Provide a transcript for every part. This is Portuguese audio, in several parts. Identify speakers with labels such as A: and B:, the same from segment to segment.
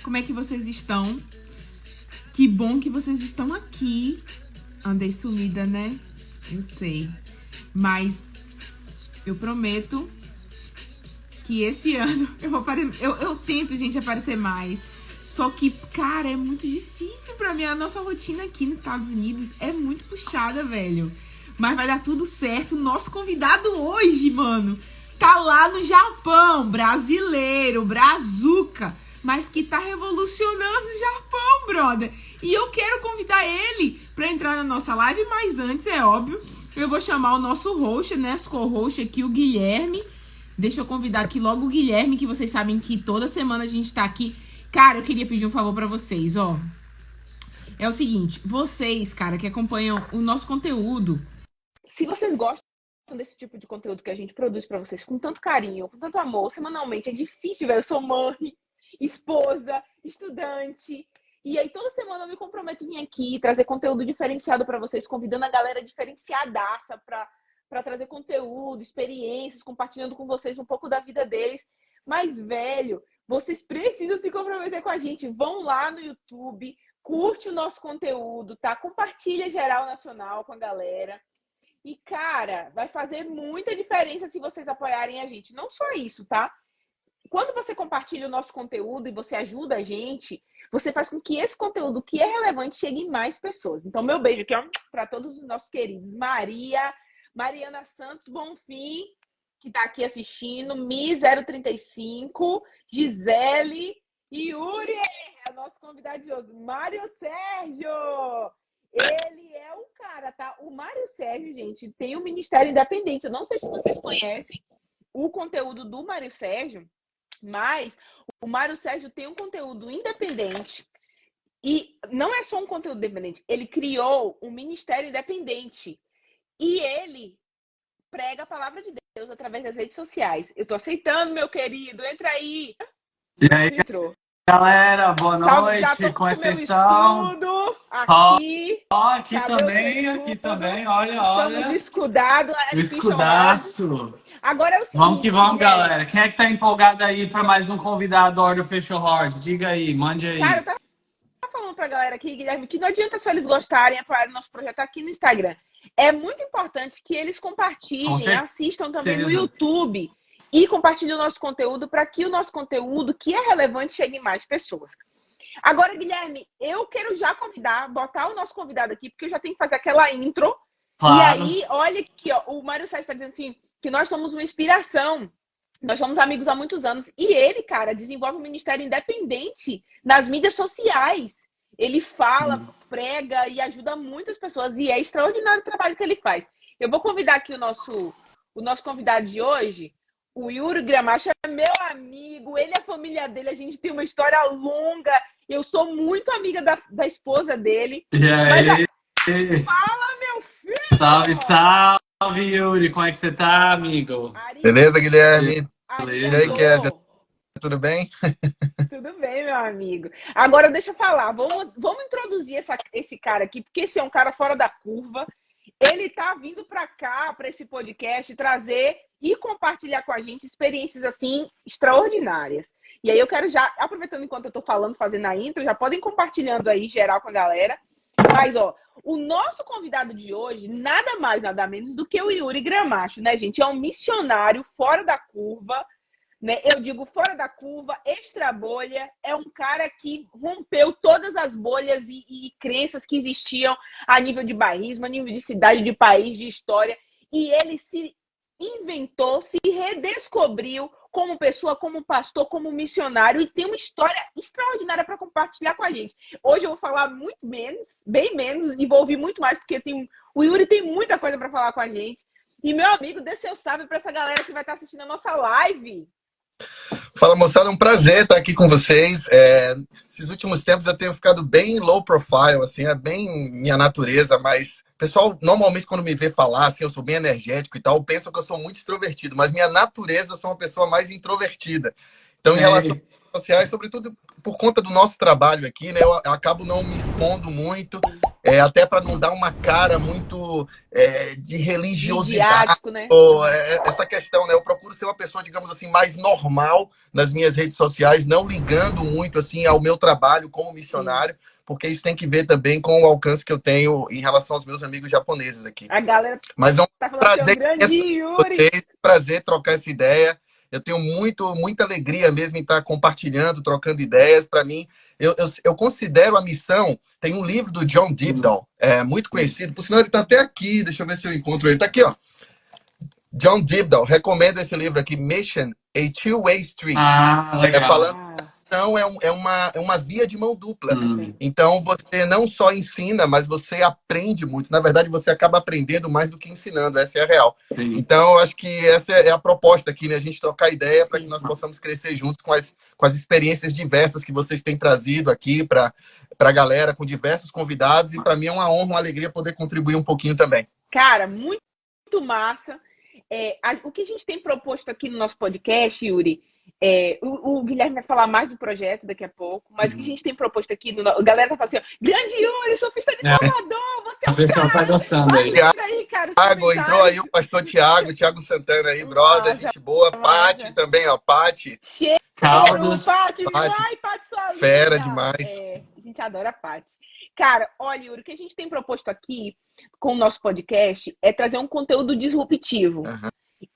A: Como é que vocês estão? Que bom que vocês estão aqui. Andei sumida, né? Eu sei. Mas eu prometo que esse ano eu vou aparecer. Eu tento, gente, aparecer mais. Só que, cara, é muito difícil pra mim. A nossa rotina aqui nos Estados Unidos é muito puxada, velho. Mas vai dar tudo certo. O nosso convidado hoje, mano, tá lá no Japão, brasileiro, brazuca, mas que tá revolucionando o Japão, brother. E eu quero convidar ele pra entrar na nossa live, mas antes, é óbvio, eu vou chamar o nosso host, né, nosso co-host aqui, o Guilherme. Deixa eu convidar aqui logo o Guilherme, que vocês sabem que toda semana a gente tá aqui. Cara, eu queria pedir um favor pra vocês, ó. É o seguinte, vocês, cara, que acompanham o nosso conteúdo, se vocês gostam desse tipo de conteúdo que a gente produz pra vocês com tanto carinho, com tanto amor, semanalmente, é difícil, velho. Eu sou mãe, esposa, estudante. E aí, toda semana eu me comprometo em vir aqui, trazer conteúdo diferenciado pra vocês, convidando a galera diferenciadaça pra trazer conteúdo, experiências, compartilhando com vocês um pouco da vida deles. Mas, velho, vocês precisam se comprometer com a gente. Vão lá no YouTube, curte o nosso conteúdo, tá? Compartilha geral nacional com a galera. E, cara, vai fazer muita diferença se vocês apoiarem a gente. Não só isso, tá? Quando você compartilha o nosso conteúdo e você ajuda a gente, você faz com que esse conteúdo que é relevante chegue em mais pessoas. Então, meu beijo aqui, ó, para todos os nossos queridos. Mariana Santos Bonfim, que tá aqui assistindo. Mi035, Gisele e Yuri, é o nosso convidado de hoje. Mário Sérgio! Ele é o cara, tá? O Mário Sérgio, gente, tem um ministério independente. Eu não sei se vocês conhecem o conteúdo do Mário Sérgio, mas o Mário Sérgio tem um conteúdo independente. E não é só um conteúdo independente. Ele criou um ministério independente. E ele prega a palavra de Deus através das redes sociais. Eu tô aceitando, meu querido. Entra aí.
B: E aí,
A: Entrou.
B: galera, boa
A: Salve, já
B: noite,
A: tô
B: como é
A: com
B: que
A: meu
B: vocês estão?
A: escudo aqui.
B: Aqui
A: Cadê o seu
B: também,
A: escudo?
B: olha,
A: Estamos
B: olha,
A: escudados.
B: o escudaço.
A: Agora é o
B: Vamos que
A: seguinte,
B: vamos,
A: Guilherme.
B: galera. Quem é que tá empolgado aí para mais um convidado Order Official Hearts? Diga aí, mande aí.
A: Cara, eu tava falando pra galera aqui, Guilherme, que não adianta só eles gostarem, apoiarem o nosso projeto aqui no Instagram. É muito importante que eles compartilhem, assistam também no YouTube e compartilhem o nosso conteúdo para que o nosso conteúdo, que é relevante, chegue em mais pessoas. Agora, Guilherme, eu quero já botar o nosso convidado aqui, porque eu já tenho que fazer aquela intro. Claro. E aí, olha aqui, ó, o Mário Sérgio está dizendo assim, que nós somos uma inspiração. Nós somos amigos há muitos anos. E ele, cara, desenvolve um ministério independente nas mídias sociais. Ele fala, prega e ajuda muitas pessoas. E é extraordinário o trabalho que ele faz. Eu vou convidar aqui o nosso convidado de hoje, o Yuri Gramacho, é meu amigo. Ele é a família dele. A gente tem uma história longa. Eu sou muito amiga da esposa dele.
B: E aí?
A: Fala, meu filho!
B: Salve, salve, Yuri. Como é que você tá, amigo?
C: Beleza, Guilherme?
B: Beleza.
C: E aí, Kézia? Tudo bem?
A: Tudo bem, meu amigo. Agora, deixa eu falar. Vamos introduzir esse cara aqui, porque esse é um cara fora da curva. Ele tá vindo para cá, para esse podcast, trazer e compartilhar com a gente experiências, assim, extraordinárias. E aí eu quero já, aproveitando enquanto eu tô falando, fazendo a intro, já podem compartilhando aí, geral, com a galera. Mas, ó, o nosso convidado de hoje, nada mais, nada menos do que o Yuri Gramacho, né, gente? É um missionário fora da curva, né? Eu digo fora da curva, extra bolha. É um cara que rompeu todas as bolhas e crenças que existiam a nível de bairrismo, a nível de cidade, de país, de história. E ele se inventou, se redescobriu como pessoa, como pastor, como missionário, e tem uma história extraordinária para compartilhar com a gente. Hoje eu vou falar muito menos, bem menos, e vou ouvir muito mais, porque o Yuri tem muita coisa para falar com a gente. E, meu amigo, dê seu salve para essa galera que vai estar assistindo a nossa live.
C: Fala, moçada, é um prazer estar aqui com vocês. Esses últimos tempos eu tenho ficado bem low profile, assim, é bem minha natureza, mas o pessoal normalmente quando me vê falar, assim, eu sou bem energético e tal, pensam que eu sou muito extrovertido, mas minha natureza eu sou uma pessoa mais introvertida. Então, em relação às redes sociais, sobretudo por conta do nosso trabalho aqui, né, eu acabo não me expondo muito, até para não dar uma cara muito de religiosidade.
D: Midiático, né?
C: Ou, essa questão, né? Eu procuro ser uma pessoa, digamos assim, mais normal nas minhas redes sociais, não ligando muito assim ao meu trabalho como missionário, porque isso tem que ver também com o alcance que eu tenho em relação aos meus amigos japoneses aqui.
D: A galera
C: Mas é um
D: tá falando
C: prazer,
D: que é um grande Yuri.
C: prazer trocar essa ideia. Eu tenho muita alegria mesmo em estar compartilhando, trocando ideias. Para mim, eu considero a missão. Tem um livro do John Dibdall, muito conhecido. Por sinal, ele está até aqui. Deixa eu ver se eu encontro ele. Está aqui, ó. John Dibdall. Recomendo esse livro aqui, Mission, A Two-Way Street.
B: Legal.
C: Falando não é uma via de mão dupla. Então, você não só ensina, mas você aprende muito. Na verdade, você acaba aprendendo mais do que ensinando. Essa é a real.
B: Sim.
C: Então, eu acho que essa é a proposta aqui, né? A gente trocar ideia para que nós possamos crescer juntos com as experiências diversas que vocês têm trazido aqui para a galera, com diversos convidados. E para mim é uma honra, uma alegria poder contribuir um pouquinho também.
D: Cara, muito massa. O que a gente tem proposto aqui no nosso podcast, Yuri, o Guilherme vai falar mais do projeto daqui a pouco, mas o que a gente tem proposto aqui, a galera tá falando assim, grande Yuri, surfista de Salvador, você é
B: o pessoal tá gostando aí.
D: Cara,
C: Thiago, entrou aí o pastor Thiago Santana aí, brother, gente boa. Pati também, ó, Pati.
B: Caldas.
D: Pati, sua
C: fera
D: linda.
C: demais.
D: A gente adora a Pati. Cara, olha, Yuri, o que a gente tem proposto aqui com o nosso podcast é trazer um conteúdo disruptivo.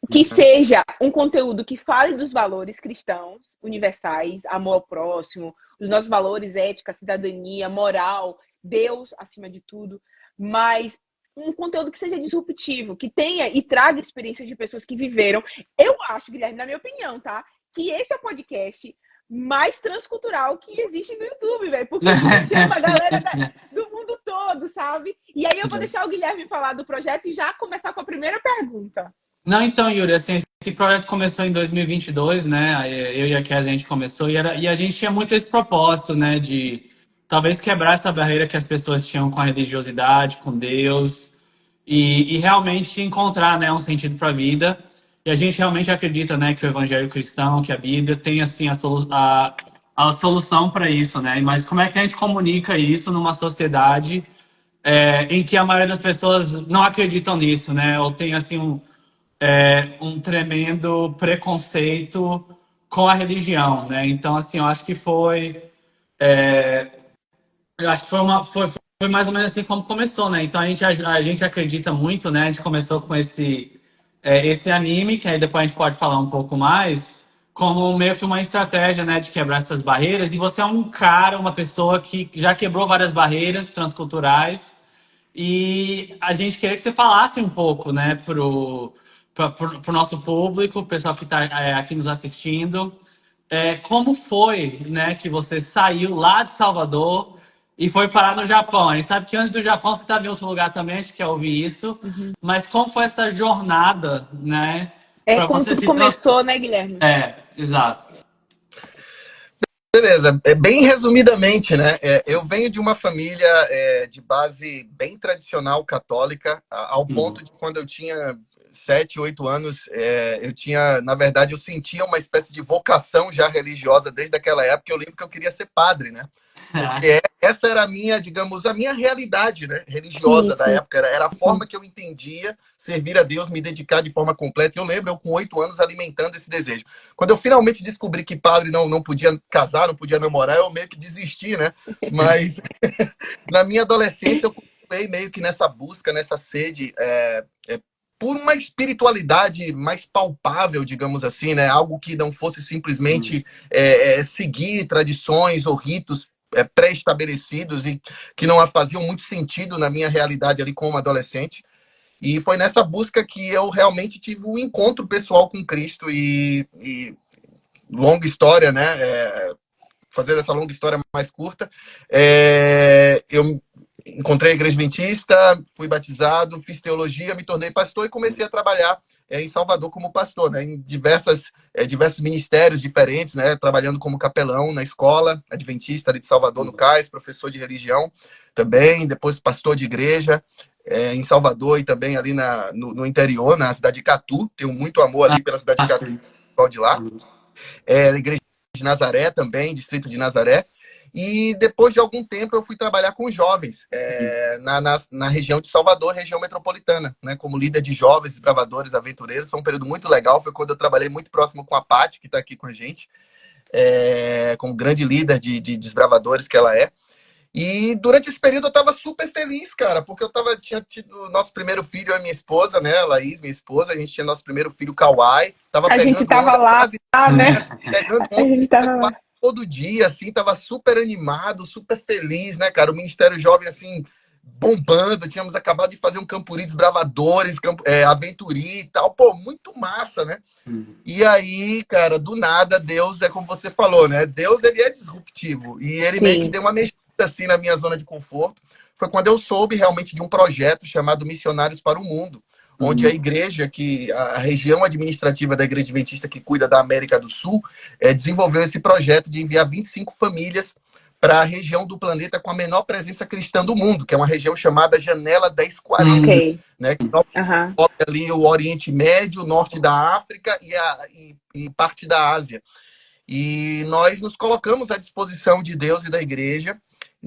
D: Que seja um conteúdo que fale dos valores cristãos universais, amor ao próximo, os nossos valores, ética, cidadania, moral, Deus acima de tudo, mas um conteúdo que seja disruptivo, que tenha e traga experiências de pessoas que viveram. Eu acho, Guilherme, na minha opinião, tá? Que esse é o podcast mais transcultural que existe no YouTube, velho. Porque a gente chama a galera do mundo todo, sabe? E aí eu vou deixar o Guilherme falar do projeto e já começar com a primeira pergunta.
B: Não, então, Yuri, assim, esse projeto começou em 2022, né? Eu e a Kes, a gente começou e a gente tinha muito esse propósito, né? De talvez quebrar essa barreira que as pessoas tinham com a religiosidade, com Deus e realmente encontrar, né, um sentido para a vida. E a gente realmente acredita, né, que o evangelho cristão, que a Bíblia tem, assim, a solução para isso, né? Mas como é que a gente comunica isso numa sociedade em que a maioria das pessoas não acreditam nisso, né? Ou tem, assim, um tremendo preconceito com a religião, né? Então, assim, eu acho que foi mais ou menos assim como começou, né? Então a gente acredita muito, né? A gente começou com esse anime, que aí depois a gente pode falar um pouco mais, como meio que uma estratégia, né, de quebrar essas barreiras. E você é uma pessoa que já quebrou várias barreiras transculturais. E a gente queria que você falasse um pouco, né, pro nosso público, o pessoal que está aqui nos assistindo, como foi, né, que você saiu lá de Salvador e foi parar no Japão. A gente sabe que antes do Japão você estava em outro lugar também, a gente quer ouvir isso. Mas como foi essa jornada, né?
D: Quando tudo começou, né, Guilherme?
B: Exato.
C: Beleza, bem resumidamente, né? Eu venho de uma família de base bem tradicional católica, ao ponto de quando eu tinha 7, 8 anos, na verdade, eu sentia uma espécie de vocação já religiosa desde aquela época. Eu lembro que eu queria ser padre, né? Porque essa era a minha, digamos, a minha realidade, né, religiosa da época. Era a forma que eu entendia servir a Deus, me dedicar de forma completa. E eu lembro, eu com 8 anos, alimentando esse desejo. Quando eu finalmente descobri que padre não podia casar, não podia namorar, eu meio que desisti, né? Mas na minha adolescência, eu continuei meio que nessa busca, nessa sede, por uma espiritualidade mais palpável, digamos assim, né? Algo que não fosse simplesmente seguir tradições ou ritos pré-estabelecidos e que não faziam muito sentido na minha realidade ali como adolescente. E foi nessa busca que eu realmente tive um encontro pessoal com Cristo e longa história, né? Fazer essa longa história mais curta, eu encontrei a Igreja Adventista, fui batizado, fiz teologia, me tornei pastor e comecei a trabalhar em Salvador como pastor, né, em diversos ministérios diferentes, né, trabalhando como capelão na escola adventista ali de Salvador, no CAIS, professor de religião também, depois pastor de igreja em Salvador e também ali no interior, na cidade de Catu. Tenho muito amor ali pela cidade de Catu, de lá. Igreja de Nazaré também, distrito de Nazaré. E depois de algum tempo eu fui trabalhar com jovens na região de Salvador, região metropolitana, né? Como líder de jovens, desbravadores, aventureiros. Foi um período muito legal, foi quando eu trabalhei muito próximo com a Paty, que está aqui com a gente, como grande líder de desbravadores que ela é. E durante esse período eu estava super feliz, cara, porque tinha tido nosso primeiro filho, eu e minha esposa, né, Laís, minha esposa, a gente tinha nosso primeiro filho, Kawai,
D: A gente tava lá, né?
C: pegando
D: A gente tava lá.
C: todo dia, assim, tava super animado, super feliz, né, cara? O Ministério Jovem, assim, bombando. Tínhamos acabado de fazer um Campuri Desbravadores, Aventuri e tal. Pô, muito massa, né? E aí, cara, do nada, Deus, é como você falou, né? Deus, ele é disruptivo. E ele meio que deu uma mexida, assim, na minha zona de conforto. Foi quando eu soube realmente de um projeto chamado Missionários para o Mundo, onde a igreja, a região administrativa da Igreja Adventista que cuida da América do Sul, desenvolveu esse projeto de enviar 25 famílias para a região do planeta com a menor presença cristã do mundo, que é uma região chamada Janela 1040, né, que cobre ali o Oriente Médio, o norte da África e parte da Ásia. E nós nos colocamos à disposição de Deus e da igreja.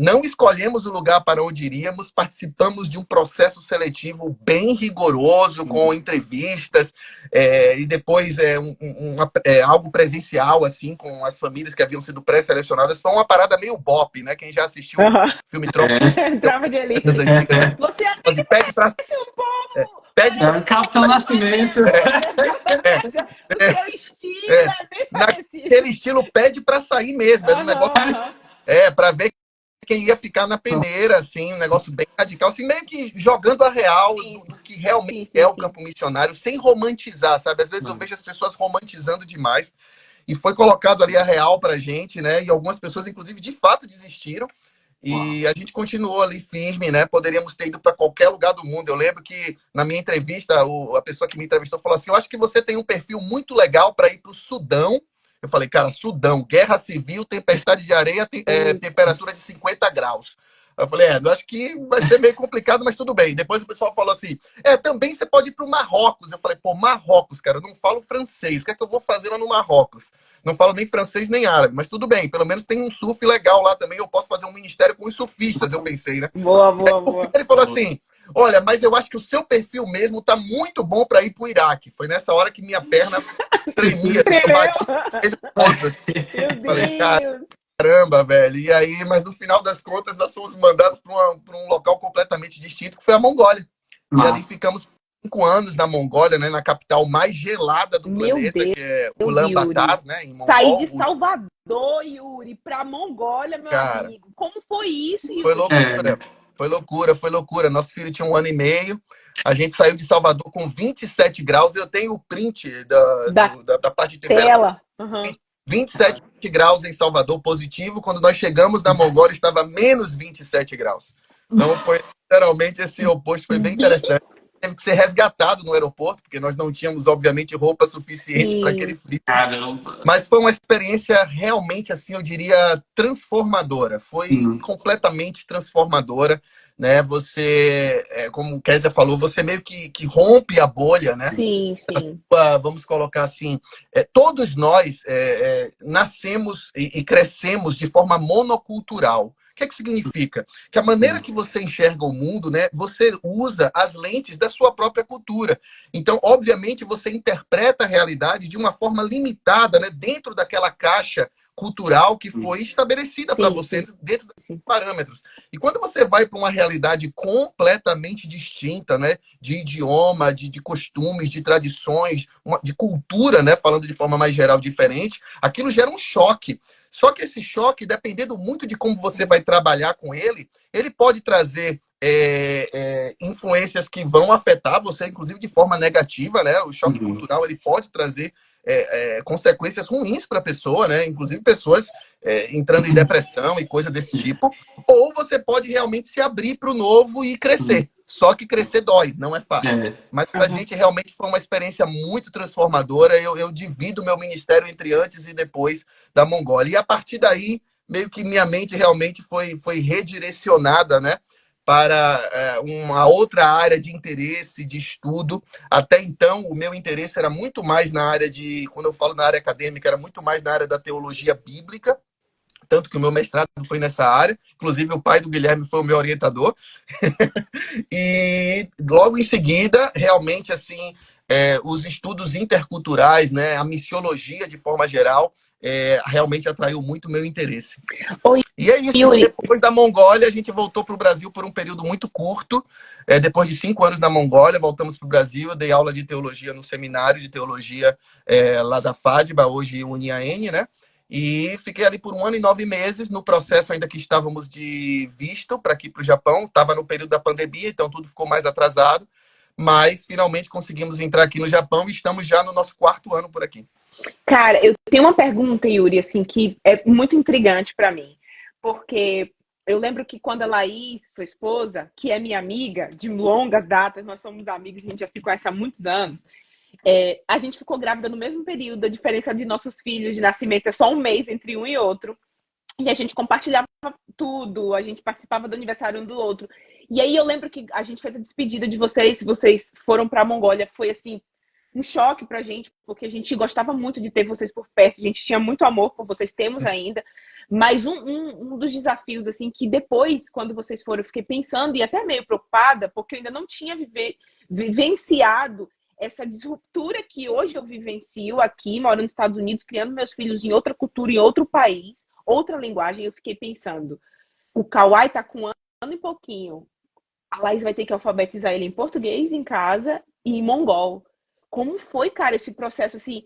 C: Não escolhemos o lugar para onde iríamos, participamos de um processo seletivo bem rigoroso, com entrevistas, e depois algo presencial, assim, com as famílias que haviam sido pré-selecionadas. Foi uma parada meio bop, né? Quem já assistiu o filme Tropa
D: de Elite. Você até
C: pede pra...
D: um pouco...
B: Capitão Nascimento.
D: O seu estilo é bem parecido.
C: Naquele estilo pede para sair mesmo. Era um negócio... para ver quem ia ficar na peneira, assim, um negócio bem radical, assim, meio que jogando a real do que realmente é o campo missionário, sem romantizar, sabe? Às vezes eu vejo as pessoas romantizando demais, e foi colocado ali a real pra gente, né? E algumas pessoas, inclusive, de fato desistiram, e a gente continuou ali firme, né? Poderíamos ter ido para qualquer lugar do mundo. Eu lembro que na minha entrevista, a pessoa que me entrevistou falou assim: eu acho que você tem um perfil muito legal para ir para o Sudão. Eu falei, cara, Sudão, guerra civil, tempestade de areia, temperatura de 50 graus. Eu falei, eu acho que vai ser meio complicado, mas tudo bem. Depois o pessoal falou assim, também você pode ir para o Marrocos. Eu falei, pô, Marrocos, cara, eu não falo francês. O que é que eu vou fazer lá no Marrocos? Não falo nem francês nem árabe, mas tudo bem. Pelo menos tem um surf legal lá também. Eu posso fazer um ministério com os surfistas, eu pensei, né?
D: Boa.
C: Ele falou assim, olha, mas eu acho que o seu perfil mesmo tá muito bom para ir para o Iraque. Foi nessa hora que minha perna tremia. Falei, caramba, velho. E aí, mas no final das contas, nós fomos mandados para um local completamente distinto, que foi a Mongólia. E ali ficamos 5 anos na Mongólia, né, na capital mais gelada do planeta, que é Ulaanbaatar, né, em Mongol.
D: Sair de Salvador, Yuri, para Mongólia, meu amigo. Como foi isso, Yuri?
C: Foi loucura. Nosso filho tinha 1 ano e meio. A gente saiu de Salvador com 27 graus. Eu tenho o print da parte de temperatura. 27 graus em Salvador, positivo. Quando nós chegamos na Mongólia, estava menos 27 graus. Então, foi literalmente esse oposto. Foi bem interessante. Teve que ser resgatado no aeroporto, porque nós não tínhamos, obviamente, roupa suficiente para aquele frio.
B: Caramba.
C: Mas foi uma experiência realmente, assim, eu diria, transformadora. Foi completamente transformadora, né? Você, como o Kézia falou, você meio que rompe a bolha, né?
D: Sim.
C: Vamos colocar assim, todos nós nascemos e crescemos de forma monocultural. O que é que significa? Que a maneira que você enxerga o mundo, né, você usa as lentes da sua própria cultura. Então, obviamente, você interpreta a realidade de uma forma limitada, né, dentro daquela caixa cultural que foi estabelecida para você dentro desses parâmetros. E quando você vai para uma realidade completamente distinta, né, de idioma, de costumes, de tradições, de cultura, né, falando de forma mais geral diferente, aquilo gera um choque. Só que esse choque, dependendo muito de como você vai trabalhar com ele, ele pode trazer influências que vão afetar você, inclusive de forma negativa, né? O choque cultural ele pode trazer consequências ruins para a pessoa, né? Inclusive pessoas entrando em depressão e coisa desse tipo. Ou você pode realmente se abrir para o novo e crescer. Só que crescer dói, não é fácil. Mas para a gente realmente foi uma experiência muito transformadora. Eu divido meu ministério entre antes e depois da Mongólia. E a partir daí, meio que minha mente realmente foi redirecionada, né, para uma outra área de interesse, de estudo. Até então, o meu interesse era muito mais na área quando eu falo na área acadêmica, era muito mais na área da teologia bíblica, tanto que o meu mestrado foi nessa área. Inclusive, o pai do Guilherme foi o meu orientador. E logo em seguida, realmente, assim, os estudos interculturais, né, a missiologia de forma geral, realmente atraiu muito o meu interesse.
D: Oi,
C: E é isso.
D: Yuri.
C: Depois da Mongólia, a gente voltou para o Brasil por um período muito curto. Depois de 5 anos na Mongólia, voltamos para o Brasil. Eu dei aula de teologia no seminário de teologia lá da FADBA, hoje UniAN, né? E fiquei ali por 1 ano e 9 meses, no processo ainda que estávamos de visto para aqui para o Japão. Estava no período da pandemia, então tudo ficou mais atrasado. Mas finalmente conseguimos entrar aqui no Japão e estamos já no nosso 4º ano por aqui.
D: Cara, eu tenho uma pergunta, Yuri, assim, que é muito intrigante para mim. Porque eu lembro que quando a Laís, sua esposa, que é minha amiga de longas datas, nós somos amigos, a gente já se conhece há muitos anos, a gente ficou grávida no mesmo período, a diferença de nossos filhos de nascimento é só 1 mês entre um e outro. E a gente compartilhava tudo, a gente participava do aniversário um do outro. E aí eu lembro que a gente fez a despedida de vocês foram para a Mongólia, foi assim, um choque pra gente, porque a gente gostava muito de ter vocês por perto, a gente tinha muito amor por vocês, temos ainda. Mas um dos desafios, assim, que depois, quando vocês foram, eu fiquei pensando e até meio preocupada, porque eu ainda não tinha vivenciado essa disruptura que hoje eu vivencio aqui, morando nos Estados Unidos, criando meus filhos em outra cultura, em outro país, outra linguagem. Eu fiquei pensando, o Kawai tá com 1 ano e pouquinho, a Laís vai ter que alfabetizar ele em português em casa e em mongol. Como foi, cara, esse processo, assim,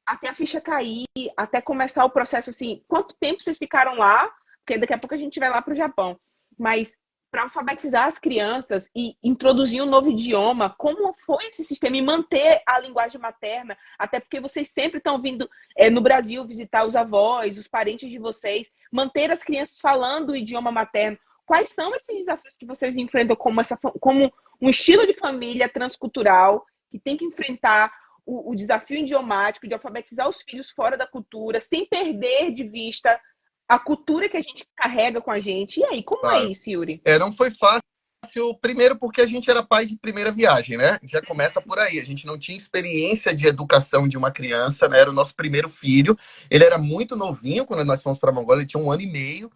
D: até a ficha cair, até começar o processo, assim, quanto tempo vocês ficaram lá? Porque daqui a pouco a gente vai lá para o Japão. Mas para alfabetizar as crianças e introduzir um novo idioma, como foi esse sistema e manter a linguagem materna? Até porque vocês sempre estão vindo no Brasil visitar os avós, os parentes de vocês, manter as crianças falando o idioma materno. Quais são esses desafios que vocês enfrentam como um estilo de família transcultural que tem que enfrentar o desafio idiomático de alfabetizar os filhos fora da cultura, sem perder de vista a cultura que a gente carrega com a gente? E aí, como é isso, Yuri?
C: Não foi fácil, primeiro porque a gente era pai de primeira viagem, né? Já começa por aí. A gente não tinha experiência de educação de uma criança, né? Era o nosso primeiro filho. Ele era muito novinho quando nós fomos para a Mongólia, ele tinha 1 ano e meio.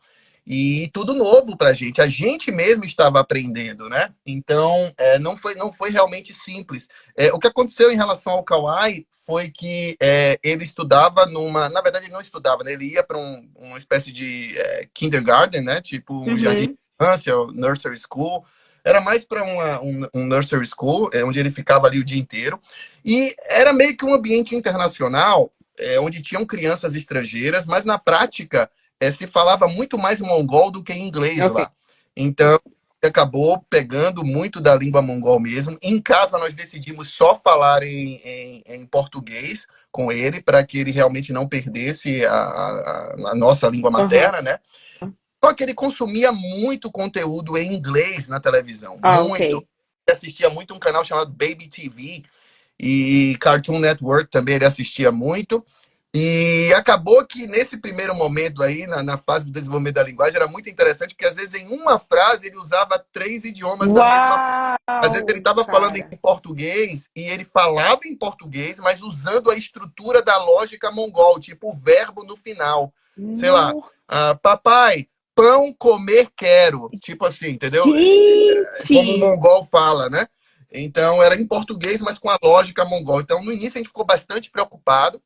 C: E tudo novo pra gente. A gente mesmo estava aprendendo, né? Então, não foi realmente simples. O que aconteceu em relação ao Kawai foi que ele estudava na verdade, ele não estudava, né? Ele ia para uma espécie de kindergarten, né? Tipo um jardim de infância, nursery school. Era mais para um nursery school, onde ele ficava ali o dia inteiro. E era meio que um ambiente internacional, onde tinham crianças estrangeiras, mas na prática se falava muito mais mongol do que inglês lá. Então, acabou pegando muito da língua mongol mesmo. Em casa, nós decidimos só falar em português com ele, para que ele realmente não perdesse a nossa língua materna, né? Só que ele consumia muito conteúdo em inglês na televisão. Muito. Ele assistia muito um canal chamado Baby TV e Cartoon Network também ele assistia muito. E acabou que nesse primeiro momento aí, na fase do desenvolvimento da linguagem, era muito interessante, porque às vezes em uma frase ele usava 3 idiomas da mesma forma. Às vezes ele estava falando em português e ele falava em português, mas usando a estrutura da lógica mongol, tipo o verbo no final. Sei lá, papai, pão, comer, quero. Tipo assim, entendeu? Como o mongol fala, né? Então era em português, mas com a lógica mongol. Então no início a gente ficou bastante preocupado.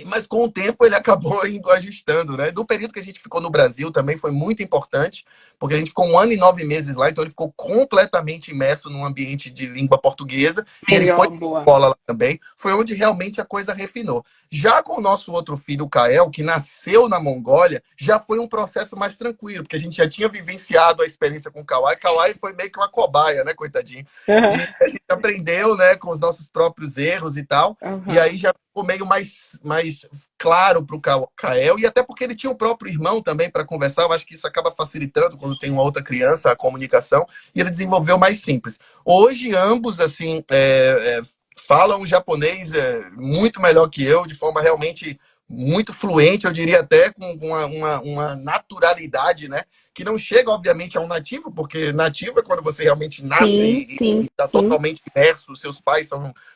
C: Mas com o tempo ele acabou indo ajustando, né? Do período que a gente ficou no Brasil também foi muito importante, porque a gente ficou 1 ano e 9 meses lá, então ele ficou completamente imerso num ambiente de língua portuguesa. Ele foi para a escola lá também, foi onde realmente a coisa refinou. Já com o nosso outro filho, o Kael, que nasceu na Mongólia, já foi um processo mais tranquilo, porque a gente já tinha vivenciado a experiência com o Kawai. Kawai foi meio que uma cobaia, né, coitadinho? E a gente aprendeu, né, com os nossos próprios erros e tal, e aí já ficou meio mais claro para o Kael, e até porque ele tinha o próprio irmão também para conversar. Eu acho que isso acaba facilitando quando tem uma outra criança a comunicação, e ele desenvolveu mais simples. Hoje, ambos, assim, falam japonês muito melhor que eu, de forma realmente muito fluente, eu diria até com uma naturalidade, né? Que não chega, obviamente, a um nativo, porque nativo é quando você realmente nasce e está totalmente imerso, seus pais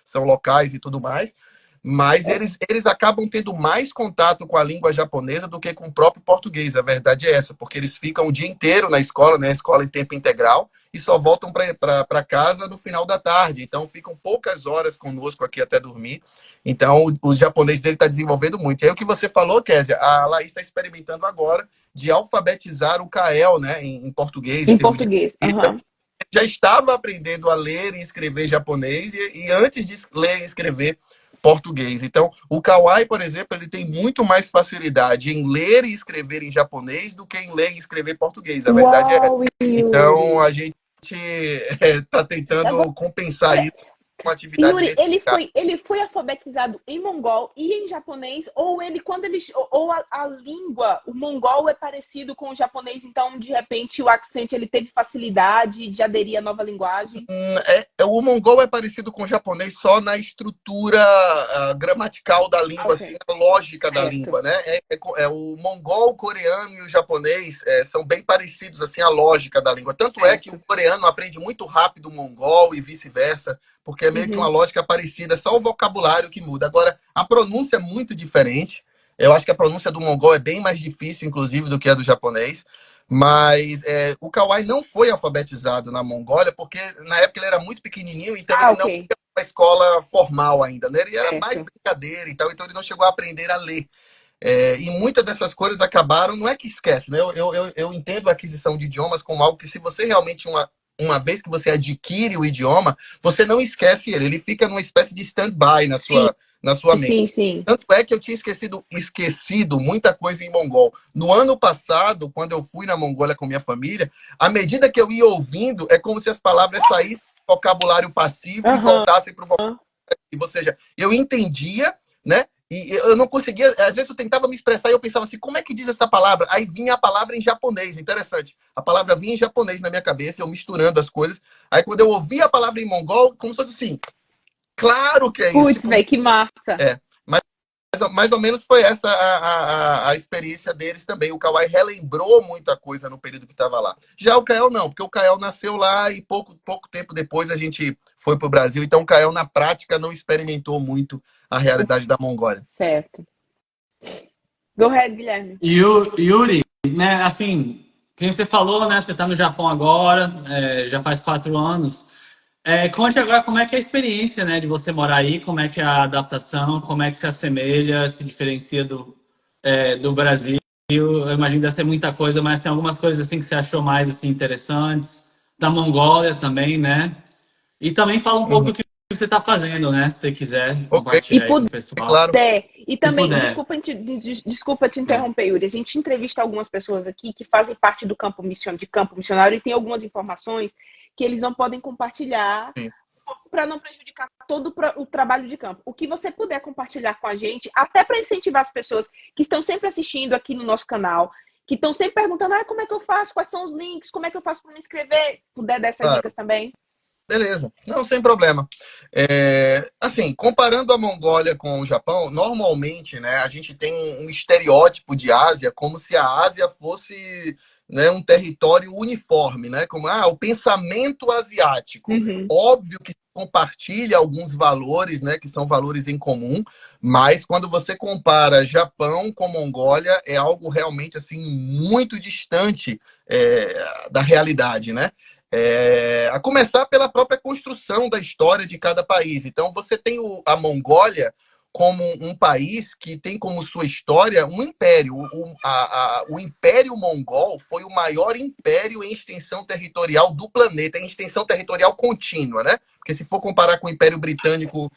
C: são locais e tudo mais. mas eles acabam tendo mais contato com a língua japonesa do que com o próprio português. A verdade é essa, porque eles ficam o dia inteiro na escola, né? Escola em tempo integral, e só voltam para casa no final da tarde. Então, ficam poucas horas conosco aqui até dormir. Então, o japonês dele está desenvolvendo muito. E aí, o que você falou, Kézia, a Laís está experimentando agora de alfabetizar o Kael, né? Em português.
D: Em português,
C: já estava aprendendo a ler e escrever japonês e antes de ler e escrever português. Então, o Kawai, por exemplo, ele tem muito mais facilidade em ler e escrever em japonês do que em ler e escrever português. A verdade é essa. Então, a gente está tentando compensar isso com atividades.
D: Yuri, ele foi alfabetizado em mongol e em japonês, ou a língua, o mongol é parecido com o japonês, então de repente o accent ele teve facilidade de aderir à nova linguagem?
C: O mongol é parecido com o japonês só na estrutura gramatical da língua, assim, a lógica da língua, né? O mongol, o coreano e o japonês são bem parecidos, assim, a lógica da língua. Tanto é que o coreano aprende muito rápido o mongol e vice-versa, porque é meio que uma lógica parecida, só o vocabulário que muda. Agora, a pronúncia é muito diferente. Eu acho que a pronúncia do mongol é bem mais difícil, inclusive, do que a do japonês. Mas o Kawai não foi alfabetizado na Mongólia, porque na época ele era muito pequenininho, então ele não ia para a escola formal ainda, né? Ele era mais brincadeira e tal, então ele não chegou a aprender a ler. E muitas dessas coisas acabaram, não é que esquece, né? Eu entendo a aquisição de idiomas como algo que, se você realmente, uma vez que você adquire o idioma, você não esquece ele fica numa espécie de stand-by na sua mente.
D: Sim.
C: Tanto é que eu tinha esquecido muita coisa em mongol. No ano passado, quando eu fui na Mongólia com minha família, à medida que eu ia ouvindo, é como se as palavras saíssem do vocabulário passivo e voltassem para o vocabulário ativo. Ou seja, eu entendia, né? E eu não conseguia, às vezes eu tentava me expressar e eu pensava assim, como é que diz essa palavra? Aí vinha a palavra em japonês, interessante. A palavra vinha em japonês na minha cabeça, eu misturando as coisas. Aí quando eu ouvia a palavra em mongol, como se fosse assim, claro que é isso.
D: Putz, velho, que massa.
C: Mais ou menos foi essa a experiência deles também. O Kawai relembrou muita coisa no período que estava lá. Já o Kael não, porque o Kael nasceu lá e pouco tempo depois a gente foi para o Brasil. Então o Kael, na prática, não experimentou muito a realidade da Mongólia.
D: Certo. Go ahead, Guilherme.
B: Yuri, né, assim, quem você falou, né, você está no Japão agora, já faz 4 anos. Conte agora como é que é a experiência, né, de você morar aí, como é que é a adaptação, como é que se assemelha, se diferencia do Brasil. Eu imagino que deve ser muita coisa, mas tem algumas coisas assim que você achou mais assim, interessantes. Da Mongólia também, né? E também fala um pouco do que você está fazendo, né? Se você quiser compartilhar aí com o pessoal.
C: Claro.
D: E também, desculpa te interromper, Yuri. A gente entrevista algumas pessoas aqui que fazem parte do campo missionário e tem algumas informações que eles não podem compartilhar para não prejudicar todo o trabalho de campo. O que você puder compartilhar com a gente, até para incentivar as pessoas que estão sempre assistindo aqui no nosso canal, que estão sempre perguntando, como é que eu faço, quais são os links, como é que eu faço para me inscrever, puder dar essas dicas também.
C: Beleza, não, sem problema. Assim, comparando a Mongólia com o Japão, normalmente, né, a gente tem um estereótipo de Ásia como se a Ásia fosse, né, um território uniforme, né, como o pensamento asiático. Óbvio que compartilha alguns valores, né, que são valores em comum, mas quando você compara Japão com Mongólia, é algo realmente assim muito distante da realidade, né? A começar pela própria construção da história de cada país. Então, você tem a Mongólia como um país que tem como sua história um império. O Império Mongol foi o maior império em extensão territorial do planeta, em extensão territorial contínua, né? Porque se for comparar com o Império Britânico,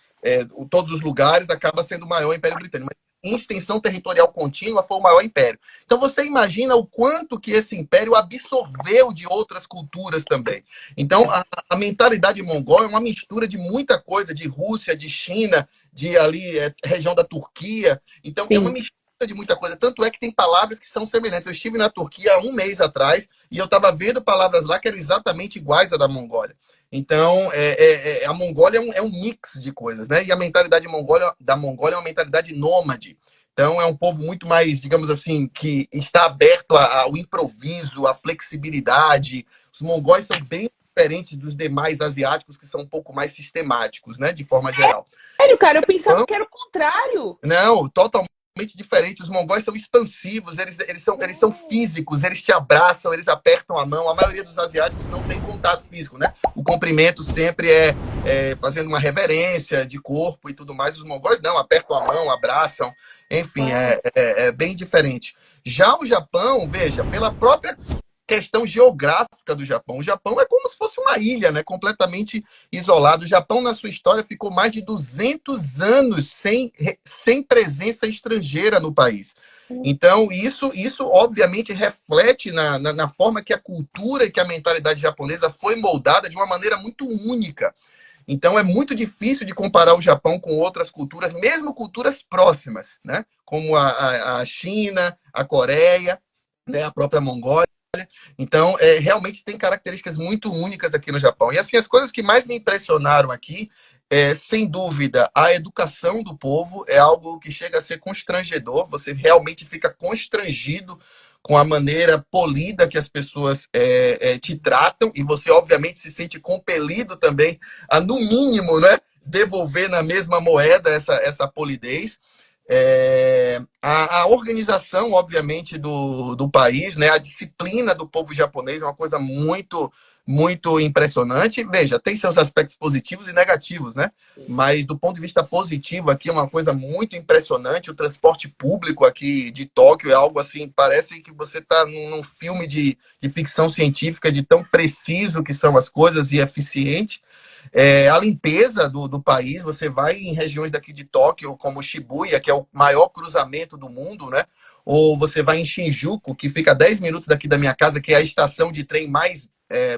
C: todos os lugares, acaba sendo o maior Império Britânico. Mas em extensão territorial contínua, foi o maior império. Então, você imagina o quanto que esse império absorveu de outras culturas também. Então, a mentalidade mongol é uma mistura de muita coisa, de Rússia, de China, de ali, região da Turquia. Então, é uma mistura de muita coisa. Tanto é que tem palavras que são semelhantes. Eu estive na Turquia há um mês atrás e eu estava vendo palavras lá que eram exatamente iguais à da Mongólia. Então, a Mongólia é um mix de coisas, né? E a mentalidade da Mongólia é uma mentalidade nômade. Então, é um povo muito mais, digamos assim, que está aberto ao improviso, à flexibilidade. Os mongóis são bem diferentes dos demais asiáticos, que são um pouco mais sistemáticos, né, de forma geral.
D: Sério, cara, eu pensava que era o contrário.
C: Não, totalmente diferente. Os mongóis são expansivos, eles são físicos, eles te abraçam, eles apertam a mão. A maioria dos asiáticos não tem contato físico, né? O cumprimento sempre é fazendo uma reverência de corpo e tudo mais. Os mongóis não, apertam a mão, abraçam. Enfim, é bem diferente. Já o Japão, veja, pela própria questão geográfica do Japão. O Japão é como se fosse uma ilha, né? Completamente isolado. O Japão, na sua história, ficou mais de 200 anos sem presença estrangeira no país. Então, isso obviamente reflete na forma que a cultura e que a mentalidade japonesa foi moldada de uma maneira muito única. Então, é muito difícil de comparar o Japão com outras culturas, mesmo culturas próximas, né? Como a China, a Coreia, né? A própria Mongólia. Então, realmente tem características muito únicas aqui no Japão. E assim, as coisas que mais me impressionaram aqui, sem dúvida, a educação do povo é algo que chega a ser constrangedor. Você realmente fica constrangido com a maneira polida que as pessoas te tratam, e você, obviamente, se sente compelido também a, no mínimo, né, devolver na mesma moeda essa polidez. A organização, obviamente, do país, né, a disciplina do povo japonês é uma coisa muito, muito impressionante. Veja, tem seus aspectos positivos e negativos, né? Mas do ponto de vista positivo, aqui é uma coisa muito impressionante. O transporte público aqui de Tóquio é algo assim, parece que você está num filme de ficção científica, de tão preciso que são as coisas e eficiente. A limpeza do país, você vai em regiões daqui de Tóquio, como Shibuya, que é o maior cruzamento do mundo, né? Ou você vai em Shinjuku, que fica a 10 minutos daqui da minha casa, que é a estação de trem mais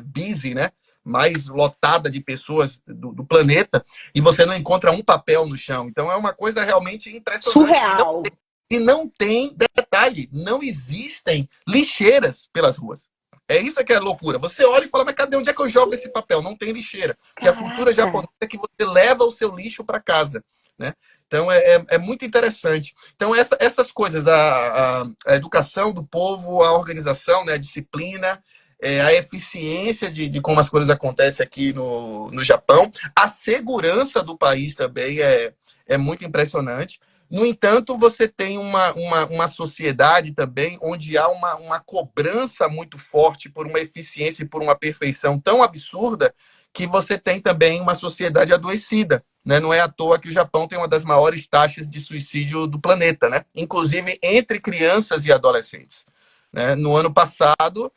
C: busy, né? Mais lotada de pessoas do planeta, e você não encontra um papel no chão. Então é uma coisa realmente impressionante.
D: Surreal.
C: E não tem detalhe, não existem lixeiras pelas ruas. É isso que é loucura. Você olha e fala, mas cadê? Onde é que eu jogo esse papel? Não tem lixeira. Porque a cultura japonesa é que você leva o seu lixo para casa, né? Então, é muito interessante. Então, essas coisas, a educação do povo, a organização, né, a disciplina, a eficiência de como as coisas acontecem aqui no Japão, a segurança do país também é muito impressionante. No entanto, você tem uma sociedade também onde há uma cobrança muito forte por uma eficiência e por uma perfeição tão absurda que você tem também uma sociedade adoecida, né? Não é à toa que o Japão tem uma das maiores taxas de suicídio do planeta, né? Inclusive entre crianças e adolescentes, né? No ano passado,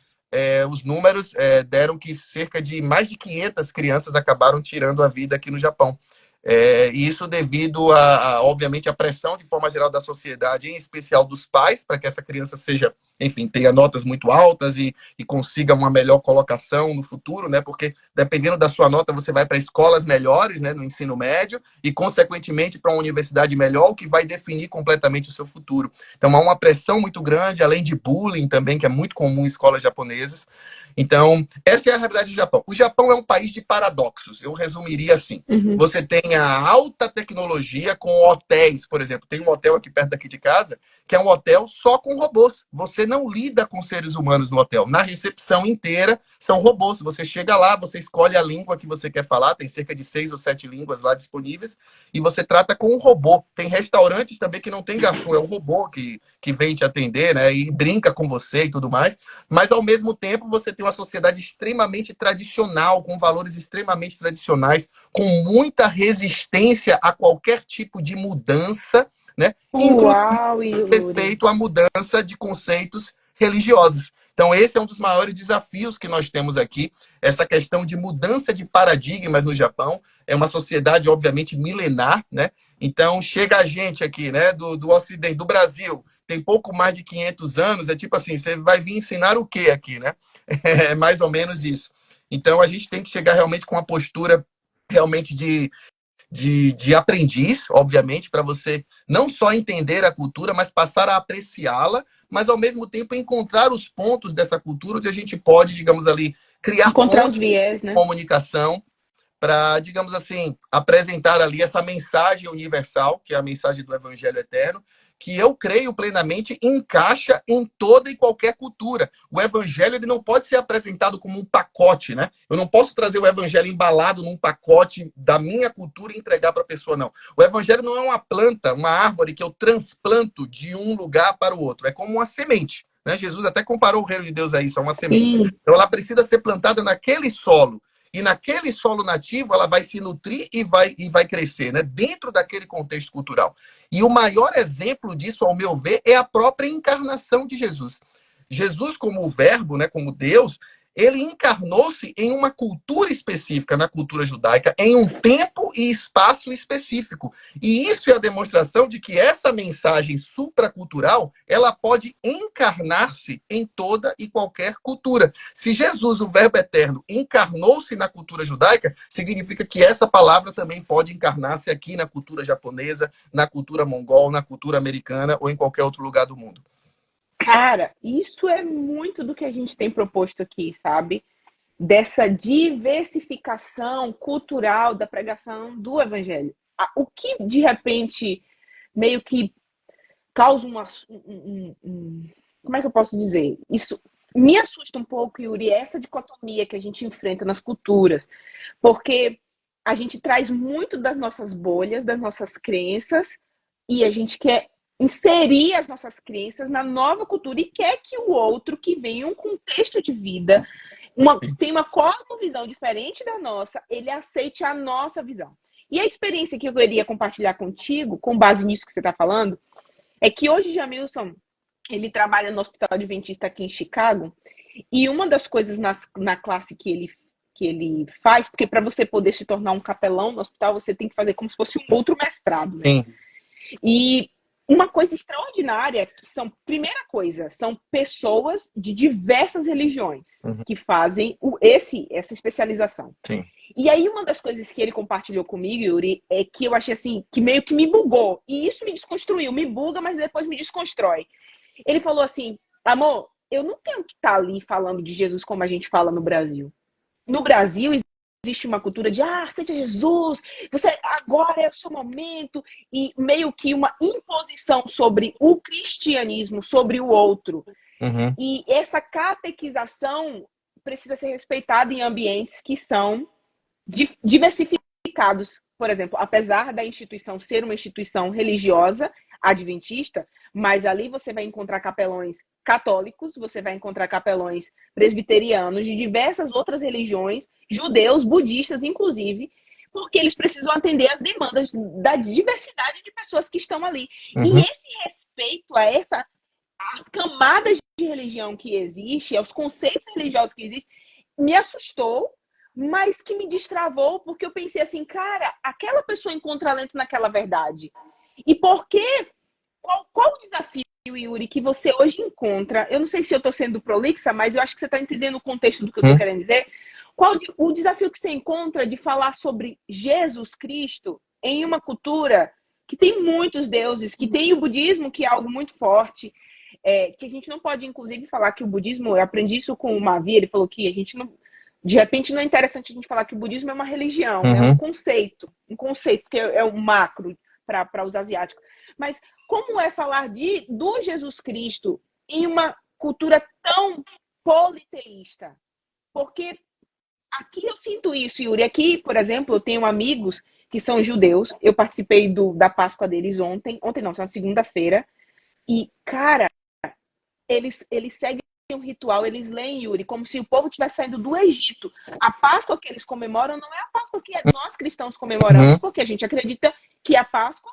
C: os números deram que cerca de mais de 500 crianças acabaram tirando a vida aqui no Japão. E isso devido obviamente, a pressão de forma geral da sociedade, em especial dos pais, para que essa criança seja, enfim, tenha notas muito altas e consiga uma melhor colocação no futuro, né? Porque dependendo da sua nota, você vai para escolas melhores, né, no ensino médio, e consequentemente para uma universidade melhor, o que vai definir completamente o seu futuro. Então há uma pressão muito grande, além de bullying também, que é muito comum em escolas japonesas. Então, essa é a realidade do Japão. O Japão é um país de paradoxos, eu resumiria assim. Você tem a alta tecnologia com hotéis, por exemplo. Tem um hotel aqui perto daqui de casa, que é um hotel só com robôs. Você não lida com seres humanos no hotel. Na recepção inteira são robôs. Você chega lá, você escolhe a língua que você quer falar, tem cerca de 6 ou 7 línguas lá disponíveis, e você trata com um robô. Tem restaurantes também que não tem garçom, é o robô que vem te atender, né, e brinca com você e tudo mais. Mas, ao mesmo tempo, você tem uma sociedade extremamente tradicional, com valores extremamente tradicionais, com muita resistência a qualquer tipo de mudança, né? Inclusive respeito à mudança de conceitos religiosos. Então, esse é um dos maiores desafios que nós temos aqui, essa questão de mudança de paradigmas no Japão. É uma sociedade, obviamente, milenar, né? Então, chega a gente aqui, né, do Ocidente, do Brasil, tem pouco mais de 500 anos, é tipo assim, você vai vir ensinar o quê aqui, né? É mais ou menos isso. Então, a gente tem que chegar realmente com uma postura realmente de aprendiz, obviamente, para você não só entender a cultura, mas passar a apreciá-la, mas, ao mesmo tempo, encontrar os pontos dessa cultura onde a gente pode, digamos ali, criar pontos
D: os viés, né?
C: de comunicação para, digamos assim, apresentar ali essa mensagem universal, que é a mensagem do Evangelho Eterno, que eu creio plenamente encaixa em toda e qualquer cultura. O evangelho ele não pode ser apresentado como um pacote, né? Eu não posso trazer o evangelho embalado num pacote da minha cultura e entregar para a pessoa, não. O evangelho não é uma planta, uma árvore que eu transplanto de um lugar para o outro. É como uma semente, né? Jesus até comparou o reino de Deus a isso, a uma semente.
D: Sim.
C: Então ela precisa ser plantada naquele solo. E naquele solo nativo, ela vai se nutrir e vai crescer, né? Dentro daquele contexto cultural. E o maior exemplo disso, ao meu ver, é a própria encarnação de Jesus. Jesus, como o verbo, né, como Deus, ele encarnou-se em uma cultura específica, na cultura judaica, em um tempo e espaço específico. E isso é a demonstração de que essa mensagem supracultural, ela pode encarnar-se em toda e qualquer cultura. Se Jesus, o verbo eterno, encarnou-se na cultura judaica, significa que essa palavra também pode encarnar-se aqui na cultura japonesa, na cultura mongol, na cultura americana ou em qualquer outro lugar do mundo.
D: Cara, isso é muito do que a gente tem proposto aqui, sabe? Dessa diversificação cultural da pregação do evangelho. O que, de repente, meio que causa como é que eu posso dizer? Isso me assusta um pouco, Yuri, essa dicotomia que a gente enfrenta nas culturas. Porque a gente traz muito das nossas bolhas, das nossas crenças, e a gente quer inserir as nossas crenças na nova cultura e quer que o outro que vem em um contexto de vida, tem uma cosmovisão diferente da nossa, ele aceite a nossa visão. E a experiência que eu queria compartilhar contigo, com base nisso que você está falando, é que hoje Jamilson, ele trabalha no Hospital Adventista aqui em Chicago, e uma das coisas na classe que ele faz, porque para você poder se tornar um capelão no hospital, você tem que fazer como se fosse um outro mestrado, né?
C: Sim.
D: E uma coisa extraordinária, primeira coisa, são pessoas de diversas religiões que fazem essa especialização.
C: Sim.
D: E aí uma das coisas que ele compartilhou comigo, Yuri, é que eu achei assim, que meio que me bugou. E isso me desconstruiu, me buga, mas depois me desconstrói. Ele falou assim, amor, eu não tenho que estar ali falando de Jesus como a gente fala no Brasil. No Brasil existe uma cultura de, aceita Jesus, agora é o seu momento, e meio que uma imposição sobre o cristianismo, sobre o outro.
C: Uhum.
D: E essa catequização precisa ser respeitada em ambientes que são diversificados. Por exemplo, apesar da instituição ser uma instituição religiosa, adventista, mas ali você vai encontrar capelões católicos, você vai encontrar capelões presbiterianos de diversas outras religiões, judeus, budistas, inclusive, porque eles precisam atender às demandas da diversidade de pessoas que estão ali. E esse respeito às camadas de religião que existe, aos conceitos religiosos que existem, me assustou, mas que me destravou, porque eu pensei assim, cara, aquela pessoa encontra alento naquela verdade. E por quê? Qual o desafio, Yuri, que você hoje encontra? Eu não sei se eu estou sendo prolixa, mas eu acho que você está entendendo o contexto do que eu estou querendo dizer. Qual o desafio que você encontra de falar sobre Jesus Cristo em uma cultura que tem muitos deuses, que tem o budismo, que é algo muito forte, que a gente não pode, inclusive, falar que o budismo... Eu aprendi isso com o Mavi, ele falou que a gente não... De repente, não é interessante a gente falar que o budismo é uma religião, é um conceito, que é um macro para os asiáticos. Mas como é falar do Jesus Cristo em uma cultura tão politeísta? Porque aqui eu sinto isso, Yuri. Aqui, por exemplo, eu tenho amigos que são judeus. Eu participei da Páscoa deles ontem não, na segunda-feira. E, cara, eles seguem um ritual, eles leem, Yuri, como se o povo estivesse saindo do Egito. A Páscoa que eles comemoram não é a Páscoa que nós cristãos comemoramos, porque a gente acredita que a Páscoa,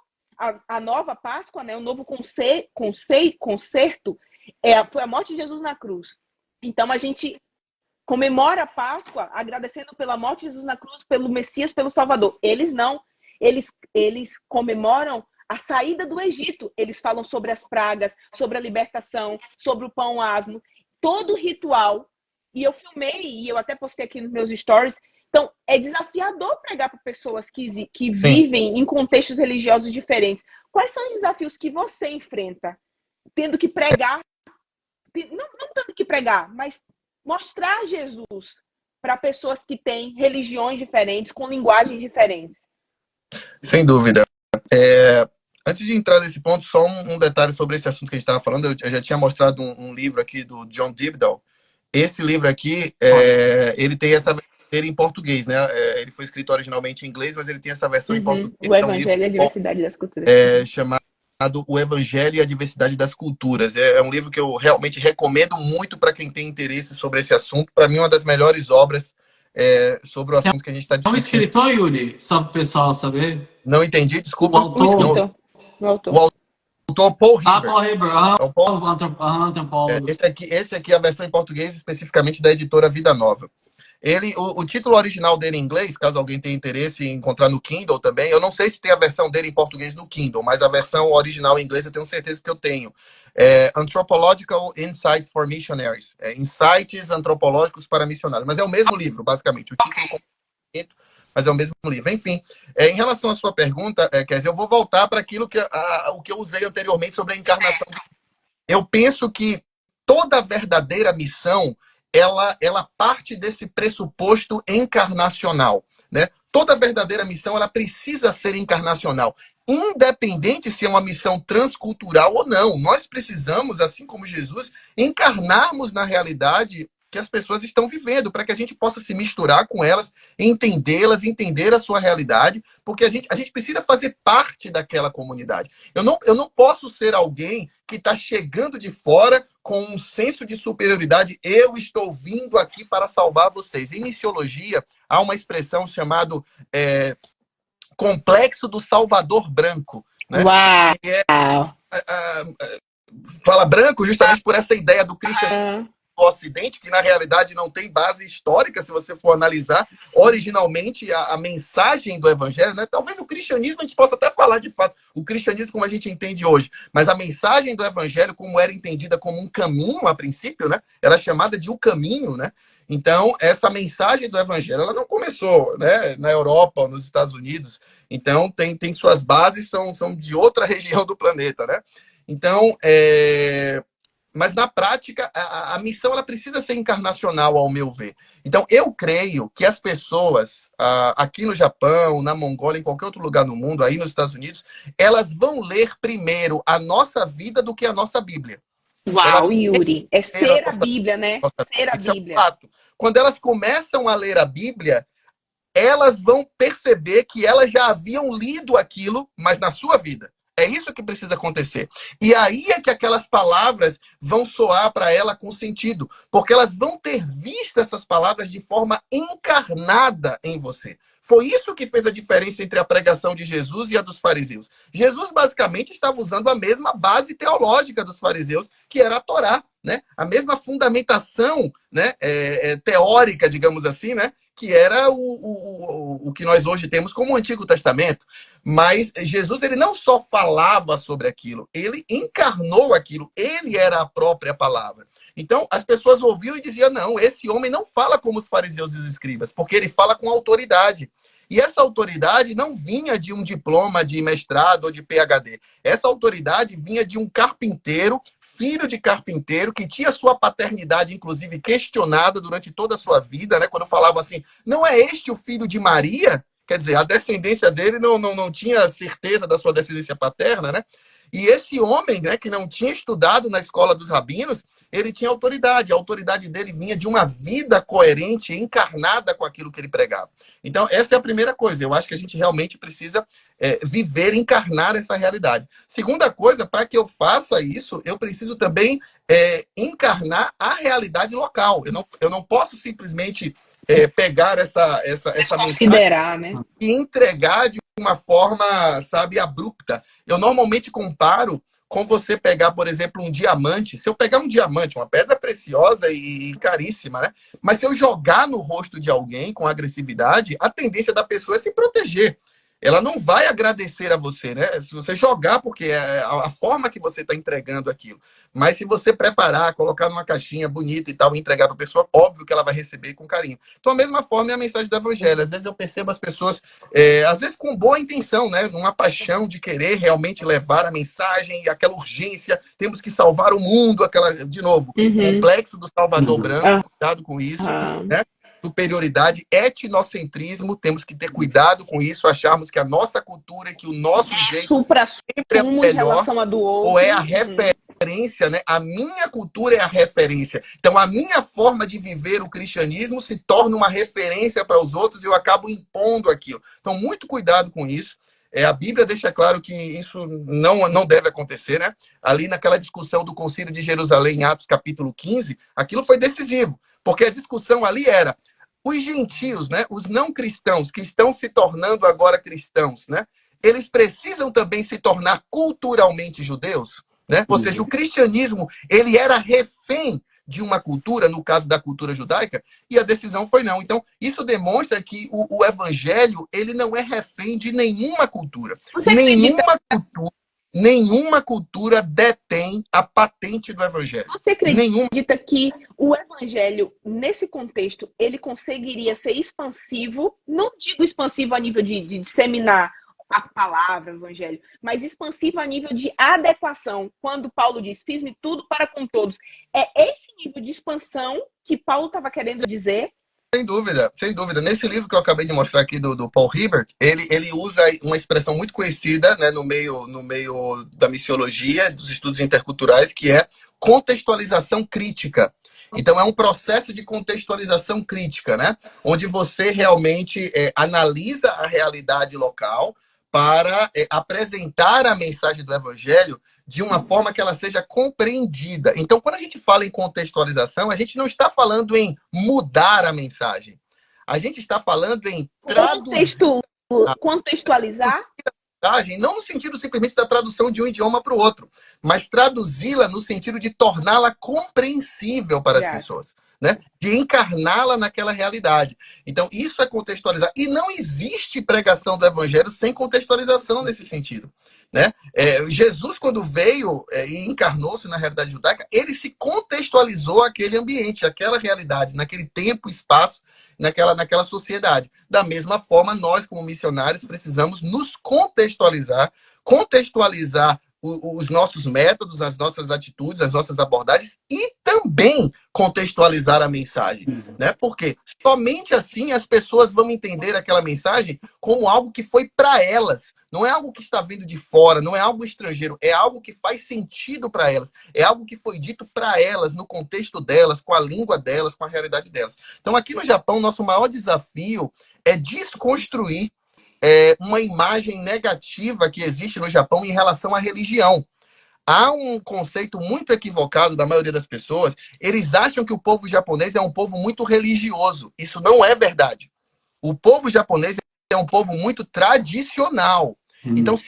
D: a nova Páscoa, né, o novo concerto, foi a morte de Jesus na cruz. Então a gente comemora a Páscoa agradecendo pela morte de Jesus na cruz, pelo Messias, pelo Salvador. Eles não. Eles comemoram a saída do Egito. Eles falam sobre as pragas, sobre a libertação, sobre o pão asmo. Todo o ritual. E eu filmei, e eu até postei aqui nos meus stories. Então, é desafiador pregar para pessoas que vivem em contextos religiosos diferentes. Quais são os desafios que você enfrenta? Tendo que pregar, não tendo que pregar, mas mostrar Jesus para pessoas que têm religiões diferentes, com linguagens diferentes.
C: Sem dúvida. Antes de entrar nesse ponto, só um detalhe sobre esse assunto que a gente estava falando. Eu já tinha mostrado um livro aqui do John Dibdall. Esse livro aqui, ele tem essa versão dele em português, né? Ele foi escrito originalmente em inglês, mas ele tem essa versão em português.
D: O Evangelho e a Diversidade das Culturas.
C: Chamado O Evangelho e a Diversidade das Culturas. É um livro que eu realmente recomendo muito para quem tem interesse sobre esse assunto. Para mim, uma das melhores obras sobre o assunto que a gente está discutindo.
B: É um escritor, Yuri? Só para o pessoal saber.
C: Não entendi, desculpa.
B: O autor.
C: O autor Paul Hibbert.
B: Paul Hibbert, antropólogo.
C: Esse aqui é a versão em português, especificamente da editora Vida Nova. O título original dele em inglês, caso alguém tenha interesse em encontrar no Kindle também, eu não sei se tem a versão dele em português no Kindle, mas a versão original em inglês eu tenho certeza que eu tenho. Anthropological Insights for Missionaries. Insights antropológicos para missionários. Mas é o mesmo livro, basicamente. O título mas é o mesmo livro. Enfim, em relação à sua pergunta, Kézia, eu vou voltar para aquilo o que eu usei anteriormente sobre a encarnação. Eu penso que toda verdadeira missão, ela parte desse pressuposto encarnacional, né? Toda verdadeira missão, ela precisa ser encarnacional, independente se é uma missão transcultural ou não. Nós precisamos, assim como Jesus, encarnarmos na realidade que as pessoas estão vivendo, para que a gente possa se misturar com elas, entendê-las, entender a sua realidade, porque a gente precisa fazer parte daquela comunidade. Eu não posso ser alguém que está chegando de fora com um senso de superioridade. Eu estou vindo aqui para salvar vocês. Em missiologia, há uma expressão chamada complexo do Salvador branco. Né?
D: Uau!
C: Fala branco justamente por essa ideia do cristianismo do Ocidente, que na realidade não tem base histórica, se você for analisar originalmente a mensagem do Evangelho, né? Talvez o cristianismo a gente possa até falar de fato, o cristianismo como a gente entende hoje, mas a mensagem do Evangelho, como era entendida como um caminho a princípio, né? Era chamada de o caminho, né? Então, essa mensagem do Evangelho, ela não começou, né, na Europa ou nos Estados Unidos. Então, tem suas bases, são de outra região do planeta, né? Então, mas na prática, a missão ela precisa ser encarnacional, ao meu ver. Então, eu creio que as pessoas aqui no Japão, na Mongólia, em qualquer outro lugar no mundo, aí nos Estados Unidos, elas vão ler primeiro a nossa vida do que a nossa Bíblia.
D: Uau, Yuri. É ser a Bíblia, né? Ser a Bíblia.
C: Quando elas começam a ler a Bíblia, elas vão perceber que elas já haviam lido aquilo, mas na sua vida. É isso que precisa acontecer. E aí é que aquelas palavras vão soar para ela com sentido, porque elas vão ter visto essas palavras de forma encarnada em você. Foi isso que fez a diferença entre a pregação de Jesus e a dos fariseus. Jesus basicamente estava usando a mesma base teológica dos fariseus, que era a Torá, né? A mesma fundamentação, né? Teórica, digamos assim, né? Que era o que nós hoje temos como o Antigo Testamento. Mas Jesus, ele não só falava sobre aquilo, ele encarnou aquilo, ele era a própria palavra. Então, as pessoas ouviam e diziam, não, esse homem não fala como os fariseus e os escribas, porque ele fala com autoridade. E essa autoridade não vinha de um diploma de mestrado ou de PhD. Essa autoridade vinha de um carpinteiro, filho de carpinteiro, que tinha sua paternidade, inclusive, questionada durante toda a sua vida, né? Quando falavam assim, não é este o filho de Maria? Quer dizer, a descendência dele não tinha certeza da sua descendência paterna, né? E esse homem, né, que não tinha estudado na escola dos rabinos, ele tinha autoridade. A autoridade dele vinha de uma vida coerente, encarnada com aquilo que ele pregava. Então, essa é a primeira coisa. Eu acho que a gente realmente precisa viver, encarnar essa realidade. Segunda coisa, para que eu faça isso, eu preciso também encarnar a realidade local. Eu não posso simplesmente pegar essa
D: considerar, né?
C: E entregar de uma forma, sabe, abrupta. Eu normalmente comparo com você pegar, por exemplo, um diamante. Se eu pegar um diamante, uma pedra preciosa e caríssima, né? Mas se eu jogar no rosto de alguém com agressividade, a tendência da pessoa é se proteger. Ela não vai agradecer a você, né? Se você jogar, porque é a forma que você está entregando aquilo. Mas se você preparar, colocar numa caixinha bonita e tal, e entregar para a pessoa, óbvio que ela vai receber com carinho. Então, a mesma forma é a mensagem do Evangelho. Às vezes eu percebo as pessoas, às vezes com boa intenção, né? Uma paixão de querer realmente levar a mensagem e aquela urgência, temos que salvar o mundo, de novo, complexo do Salvador branco, cuidado com isso, né? superioridade, etnocentrismo, temos que ter cuidado com isso, acharmos que a nossa cultura, que o nosso jeito sempre é o melhor, ou é a referência, né? A minha cultura é a referência. Então, a minha forma de viver o cristianismo se torna uma referência para os outros e eu acabo impondo aquilo. Então, muito cuidado com isso. A Bíblia deixa claro que isso não deve acontecer, né? Ali naquela discussão do Concílio de Jerusalém, em Atos capítulo 15, aquilo foi decisivo, porque a discussão ali era os gentios, né? Os não cristãos, que estão se tornando agora cristãos, né? Eles precisam também se tornar culturalmente judeus, né? Ou seja, o cristianismo, ele era refém de uma cultura, no caso da cultura judaica, e a decisão foi não. Então, isso demonstra que o evangelho, ele não é refém de nenhuma cultura. Nenhuma cultura detém a patente do evangelho.
D: Você acredita que o evangelho, nesse contexto, ele conseguiria ser expansivo? Não digo expansivo a nível de disseminar a palavra, o evangelho, mas expansivo a nível de adequação. Quando Paulo diz, fiz-me tudo para com todos. É esse nível de expansão que Paulo estava querendo dizer?
C: Sem dúvida, sem dúvida. Nesse livro que eu acabei de mostrar aqui do Paul Hibbert, ele usa uma expressão muito conhecida, né, no meio da missiologia, dos estudos interculturais, que é contextualização crítica. Então, é um processo de contextualização crítica, né? Onde você realmente analisa a realidade local para apresentar a mensagem do evangelho de uma forma que ela seja compreendida. Então, quando a gente fala em contextualização, a gente não está falando em mudar a mensagem. A gente está falando em
D: contextualizar,
C: não no sentido simplesmente da tradução de um idioma para o outro, mas traduzi-la no sentido de torná-la compreensível para as pessoas, né? De encarná-la naquela realidade. Então, isso é contextualizar. E não existe pregação do evangelho sem contextualização nesse sentido, né? Jesus, quando veio e encarnou-se na realidade judaica, ele se contextualizou aquele ambiente, aquela realidade, naquele tempo, espaço, naquela sociedade. Da mesma forma, nós, como missionários, precisamos nos contextualizar os nossos métodos, as nossas atitudes, as nossas abordagens e também contextualizar a mensagem, né? Porque somente assim as pessoas vão entender aquela mensagem como algo que foi para elas. Não é algo que está vindo de fora, não é algo estrangeiro, é algo que faz sentido para elas, é algo que foi dito para elas, no contexto delas, com a língua delas, com a realidade delas. Então, aqui no Japão, nosso maior desafio é desconstruir uma imagem negativa que existe no Japão em relação à religião. Há um conceito muito equivocado da maioria das pessoas. Eles acham que o povo japonês é um povo muito religioso. Isso não é verdade. O povo japonês é um povo muito tradicional. Então,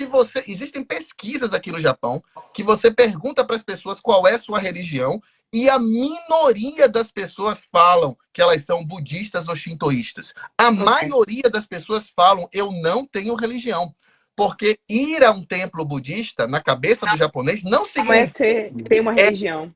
C: existem pesquisas aqui no Japão que você pergunta para as pessoas qual é a sua religião e a minoria das pessoas falam que elas são budistas ou shintoístas. A maioria das pessoas falam, eu não tenho religião. Porque ir a um templo budista, na cabeça do japonês, não significa
D: ter uma religião.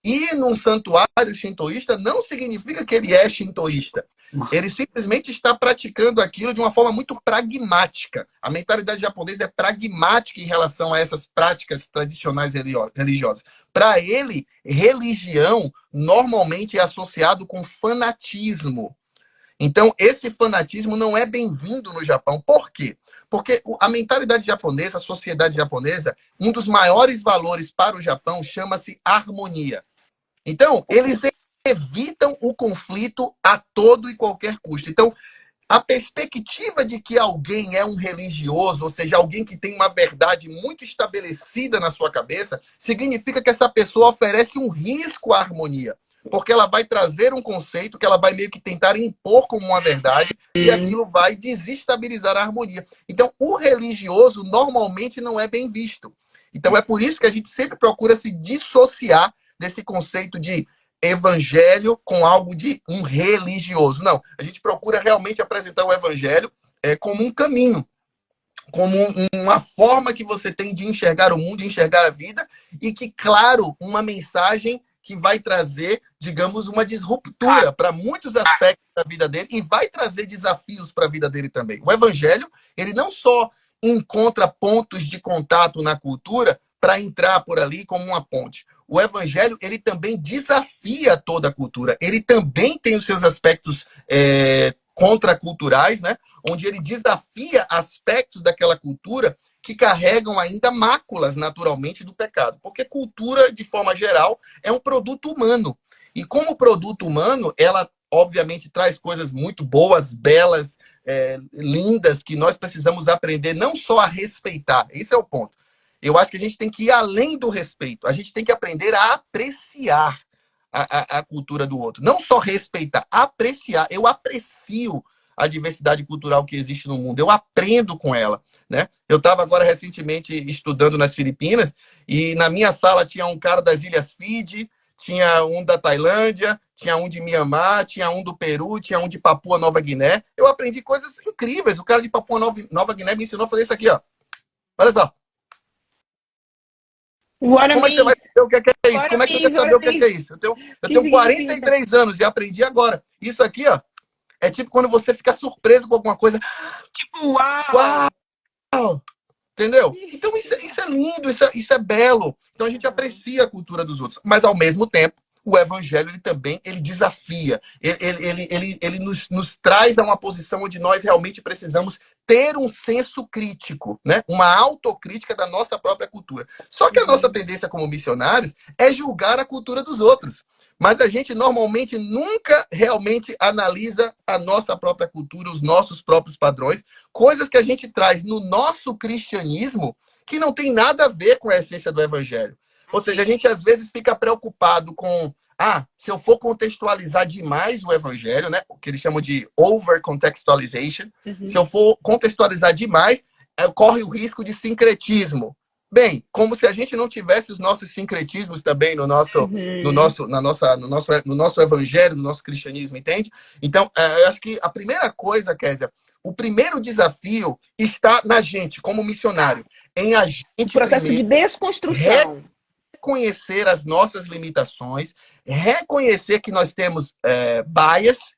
C: Ir num santuário shintoísta não significa que ele é shintoísta. Ele simplesmente está praticando aquilo de uma forma muito pragmática. A mentalidade japonesa é pragmática em relação a essas práticas tradicionais religiosas. Para ele, religião normalmente é associado com fanatismo. Então, esse fanatismo não é bem-vindo no Japão. Por quê? Porque a mentalidade japonesa, a sociedade japonesa, um dos maiores valores para o Japão chama-se harmonia. Então, eles evitam o conflito a todo e qualquer custo. Então, a perspectiva de que alguém é um religioso, ou seja, alguém que tem uma verdade muito estabelecida na sua cabeça, significa que essa pessoa oferece um risco à harmonia. Porque ela vai trazer um conceito que ela vai meio que tentar impor como uma verdade e aquilo vai desestabilizar a harmonia. Então, o religioso normalmente não é bem visto. Então, é por isso que a gente sempre procura se dissociar desse conceito de evangelho com algo de um religioso. Não, a gente procura realmente apresentar o evangelho como um caminho, como uma forma que você tem de enxergar o mundo, de enxergar a vida, e que, claro, uma mensagem que vai trazer, digamos, uma disruptura para muitos aspectos da vida dele e vai trazer desafios para a vida dele também. O evangelho, ele não só encontra pontos de contato na cultura para entrar por ali como uma ponte. O evangelho, ele também desafia toda a cultura. Ele também tem os seus aspectos contraculturais, né? Onde ele desafia aspectos daquela cultura que carregam ainda máculas, naturalmente, do pecado. Porque cultura, de forma geral, é um produto humano. E como produto humano, ela, obviamente, traz coisas muito boas, belas, lindas, que nós precisamos aprender não só a respeitar. Esse é o ponto. Eu acho que a gente tem que ir além do respeito. A gente tem que aprender a apreciar a cultura do outro. Não só respeitar, apreciar. Eu aprecio a diversidade cultural que existe no mundo. Eu aprendo com ela. Né? Eu estava agora recentemente estudando nas Filipinas e na minha sala tinha um cara das Ilhas Fiji, tinha um da Tailândia, tinha um de Mianmar, tinha um do Peru, tinha um de Papua Nova Guiné. Eu aprendi coisas incríveis. O cara de Papua Nova Guiné me ensinou a fazer isso aqui, ó. Olha só. Como é que você vai saber o que é isso? Como é que você vai saber o que é isso? Eu tenho 43 anos e aprendi agora. Isso aqui, ó, é tipo quando você fica surpreso com alguma coisa.
D: Tipo, uau!
C: Uau! Entendeu? Então isso é lindo, isso é belo. Então a gente aprecia a cultura dos outros. Mas ao mesmo tempo, o evangelho ele desafia. Ele nos traz a uma posição onde nós realmente precisamos ter um senso crítico, né? Uma autocrítica da nossa própria cultura. Só que a nossa tendência como missionários é julgar a cultura dos outros. Mas a gente normalmente nunca realmente analisa a nossa própria cultura, os nossos próprios padrões, coisas que a gente traz no nosso cristianismo que não tem nada a ver com a essência do evangelho. Ou seja, a gente às vezes fica preocupado com, se eu for contextualizar demais o evangelho, né, o que eles chamam de over-contextualization, se eu for contextualizar demais, corre o risco de sincretismo. Bem, como se a gente não tivesse os nossos sincretismos também no nosso evangelho, no nosso cristianismo, entende? Então, eu acho que a primeira coisa, Kézia, o primeiro desafio está na gente, como missionário, em a gente
D: o processo de desconstrução.
C: Reconhecer as nossas limitações, reconhecer que nós temos bias,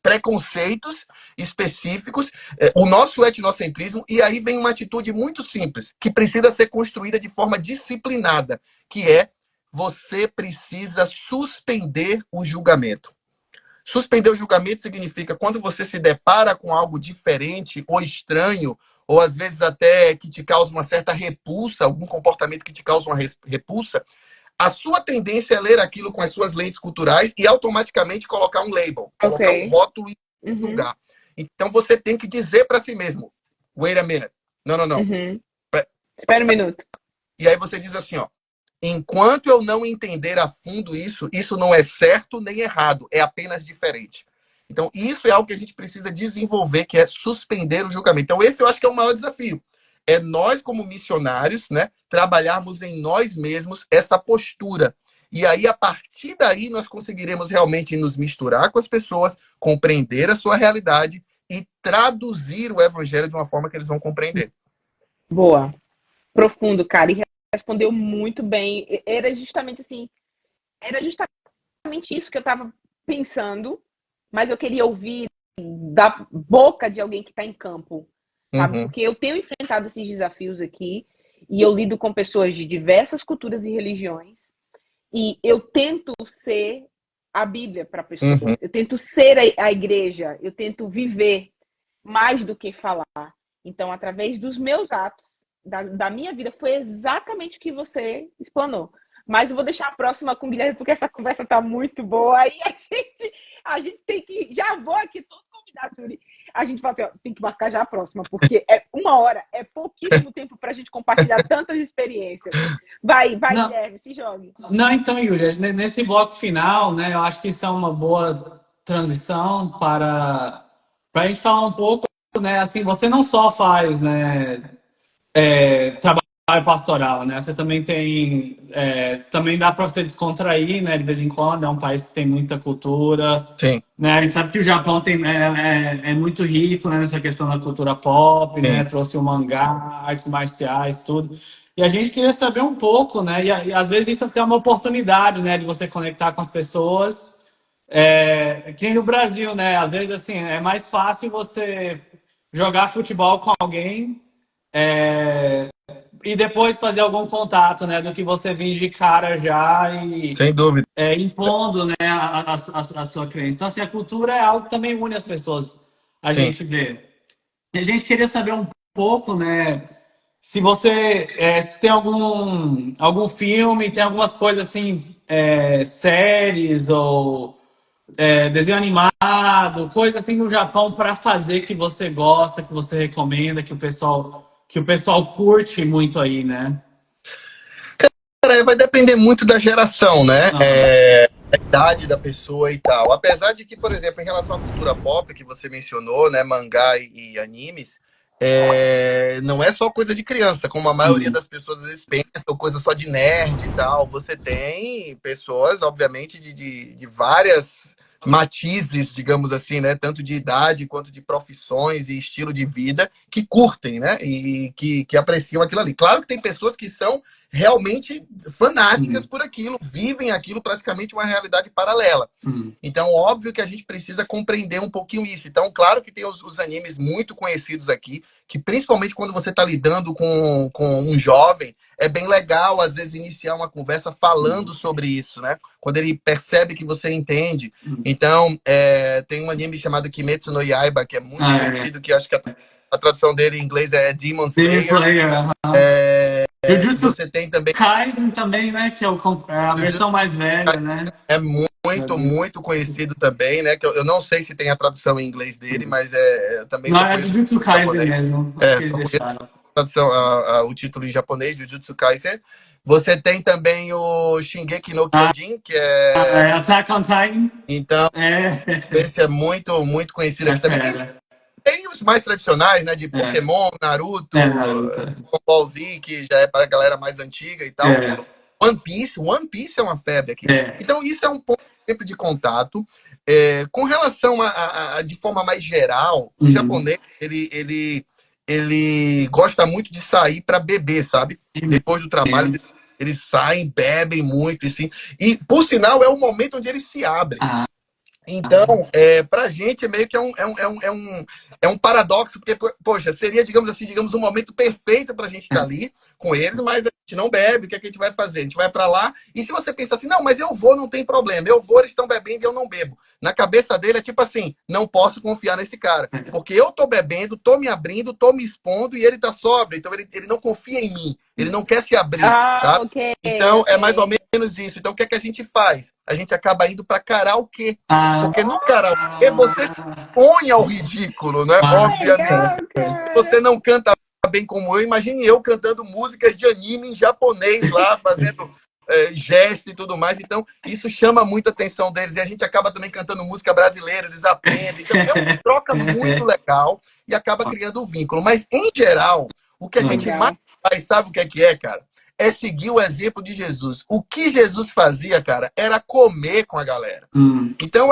C: preconceitos específicos, o nosso etnocentrismo, e aí vem uma atitude muito simples, que precisa ser construída de forma disciplinada, que é você precisa suspender o julgamento. Suspender o julgamento significa quando você se depara com algo diferente ou estranho, ou às vezes até que te causa uma certa repulsa, algum comportamento que te causa uma repulsa, a sua tendência é ler aquilo com as suas lentes culturais e automaticamente colocar um label, colocar um rótulo em lugar. Então você tem que dizer para si mesmo, wait a minute, não.
D: Espera um minuto.
C: E aí você diz assim, ó, enquanto eu não entender a fundo isso não é certo nem errado, é apenas diferente. Então, isso é algo que a gente precisa desenvolver, que é suspender o julgamento. Então, esse eu acho que é o maior desafio. É nós, como missionários, né, trabalharmos em nós mesmos essa postura. E aí, a partir daí, nós conseguiremos realmente nos misturar com as pessoas, compreender a sua realidade e traduzir o evangelho de uma forma que eles vão compreender.
D: Boa. Profundo, cara. E respondeu muito bem. Era justamente isso que eu estava pensando, mas eu queria ouvir da boca de alguém que está em campo, sabe? Porque eu tenho enfrentado esses desafios aqui e eu lido com pessoas de diversas culturas e religiões e eu tento ser a Bíblia para a pessoa. Eu tento ser a igreja, eu tento viver mais do que falar. Então, através dos meus atos, da minha vida, foi exatamente o que você explanou. Mas eu vou deixar a próxima com o Guilherme, porque essa conversa tá muito boa. Aí a gente tem que... Já vou aqui todo convidado, Yuri. A gente fala assim, ó, tem que marcar já a próxima, porque é 1 hora, é pouquíssimo tempo pra gente compartilhar tantas experiências. Vai, Guilherme, se jogue.
B: Não, então, Yuri, nesse bloco final, né, eu acho que isso é uma boa transição para a gente falar um pouco, né, assim, você não só faz, né, trabalho pastoral, né? Você também tem, também dá para você descontrair, né? De vez em quando, é um país que tem muita cultura.
C: Sim.
B: Né? A gente sabe que o Japão é muito rico, né, nessa questão da cultura pop, né? Trouxe o mangá, artes marciais, tudo. E a gente queria saber um pouco, né? E às vezes isso é uma oportunidade, né? De você conectar com as pessoas. Que nem no Brasil, né? Às vezes, assim, é mais fácil você jogar futebol com alguém E depois fazer algum contato, né, do que você vir de cara já e
C: Sem dúvida.
B: impondo, né, a sua crença. Então, assim, a cultura é algo que também une as pessoas, a
C: Sim.
B: gente vê. E a gente queria saber um pouco, né, se você se tem algum filme, tem algumas coisas assim, séries ou desenho animado, coisa assim no Japão para fazer que você gosta, que você recomenda, que o pessoal curte muito aí, né?
C: Cara, vai depender muito da geração, né?
B: Aham.
C: Da idade da pessoa e tal. Apesar de que, por exemplo, em relação à cultura pop que você mencionou, né, mangá e animes, não é só coisa de criança, como a maioria das pessoas às vezes pensa, coisa só de nerd e tal. Você tem pessoas, obviamente, de várias matizes, digamos assim, né? Tanto de idade quanto de profissões e estilo de vida que curtem, né? E que apreciam aquilo ali. Claro que tem pessoas que são realmente fanáticas por aquilo, vivem aquilo praticamente uma realidade paralela. Então, óbvio que a gente precisa compreender um pouquinho isso. Então, claro que tem os animes muito conhecidos aqui, que principalmente quando você está lidando com um jovem, é bem legal, às vezes, iniciar uma conversa falando sobre isso, né? Quando ele percebe que você entende. Então, tem um anime chamado Kimetsu no Yaiba, que é muito conhecido, que acho que a tradução dele em inglês é Demon Slayer.
B: Jujutsu
C: Você tem também
B: Kaisen também, né? Que é a
C: Jujutsu,
B: versão mais velha, né?
C: é muito conhecido também, né? Que eu não sei se tem a tradução em inglês dele, mas eu também
B: Não,
C: só
B: é
C: conheço
B: Jujutsu
C: o
B: Kaisen
C: japonês.
B: mesmo. Acho que eles
C: Só conheço
B: deixaram.
C: a tradução, o título em japonês, Jujutsu Kaisen. Você tem também o Shingeki no Kyojin, que
B: Attack on Titan.
C: então, esse é muito conhecido
B: É
C: aqui também.
B: fera.
C: Tem os mais tradicionais, né? De Pokémon, Naruto,
B: Naruto.
C: Dragon Ball Z, que já é para a galera mais antiga e tal. One Piece é uma febre aqui. Então, isso é um ponto sempre de contato. Com relação de forma mais geral, o japonês, ele gosta muito de sair para beber, sabe? Depois do trabalho, eles saem, bebem muito, assim. E, por sinal, é o momento onde eles se abrem. Então, pra gente, meio que é um paradoxo, porque, poxa, seria, digamos assim, um momento perfeito pra gente estar ali com eles, mas a gente não bebe, o que é que a gente vai fazer? A gente vai pra lá, e se você pensa assim, não, mas eu vou, não tem problema, eu vou, eles estão bebendo e eu não bebo. Na cabeça dele é tipo assim, não posso confiar nesse cara, porque eu tô bebendo, tô me abrindo, tô me expondo, e ele tá sóbrio, então ele não confia em mim, ele não quer se abrir, sabe?
D: Ok.
C: Então, é mais ou menos isso. Então, o que é que a gente faz? A gente acaba indo para karaokê. Porque no karaokê você se põe ao ridículo, né? Obviamente.
D: Legal, cara.
C: Você não canta bem como eu. Imagine eu cantando músicas de anime em japonês lá, fazendo gesto e tudo mais. Então, isso chama muita atenção deles. E a gente acaba também cantando música brasileira, eles aprendem. Então, é uma troca muito legal e acaba criando um vínculo. Mas, em geral, o que a gente mais faz, sabe o que é, cara? É seguir o exemplo de Jesus. O que Jesus fazia, cara, era comer com a galera. Então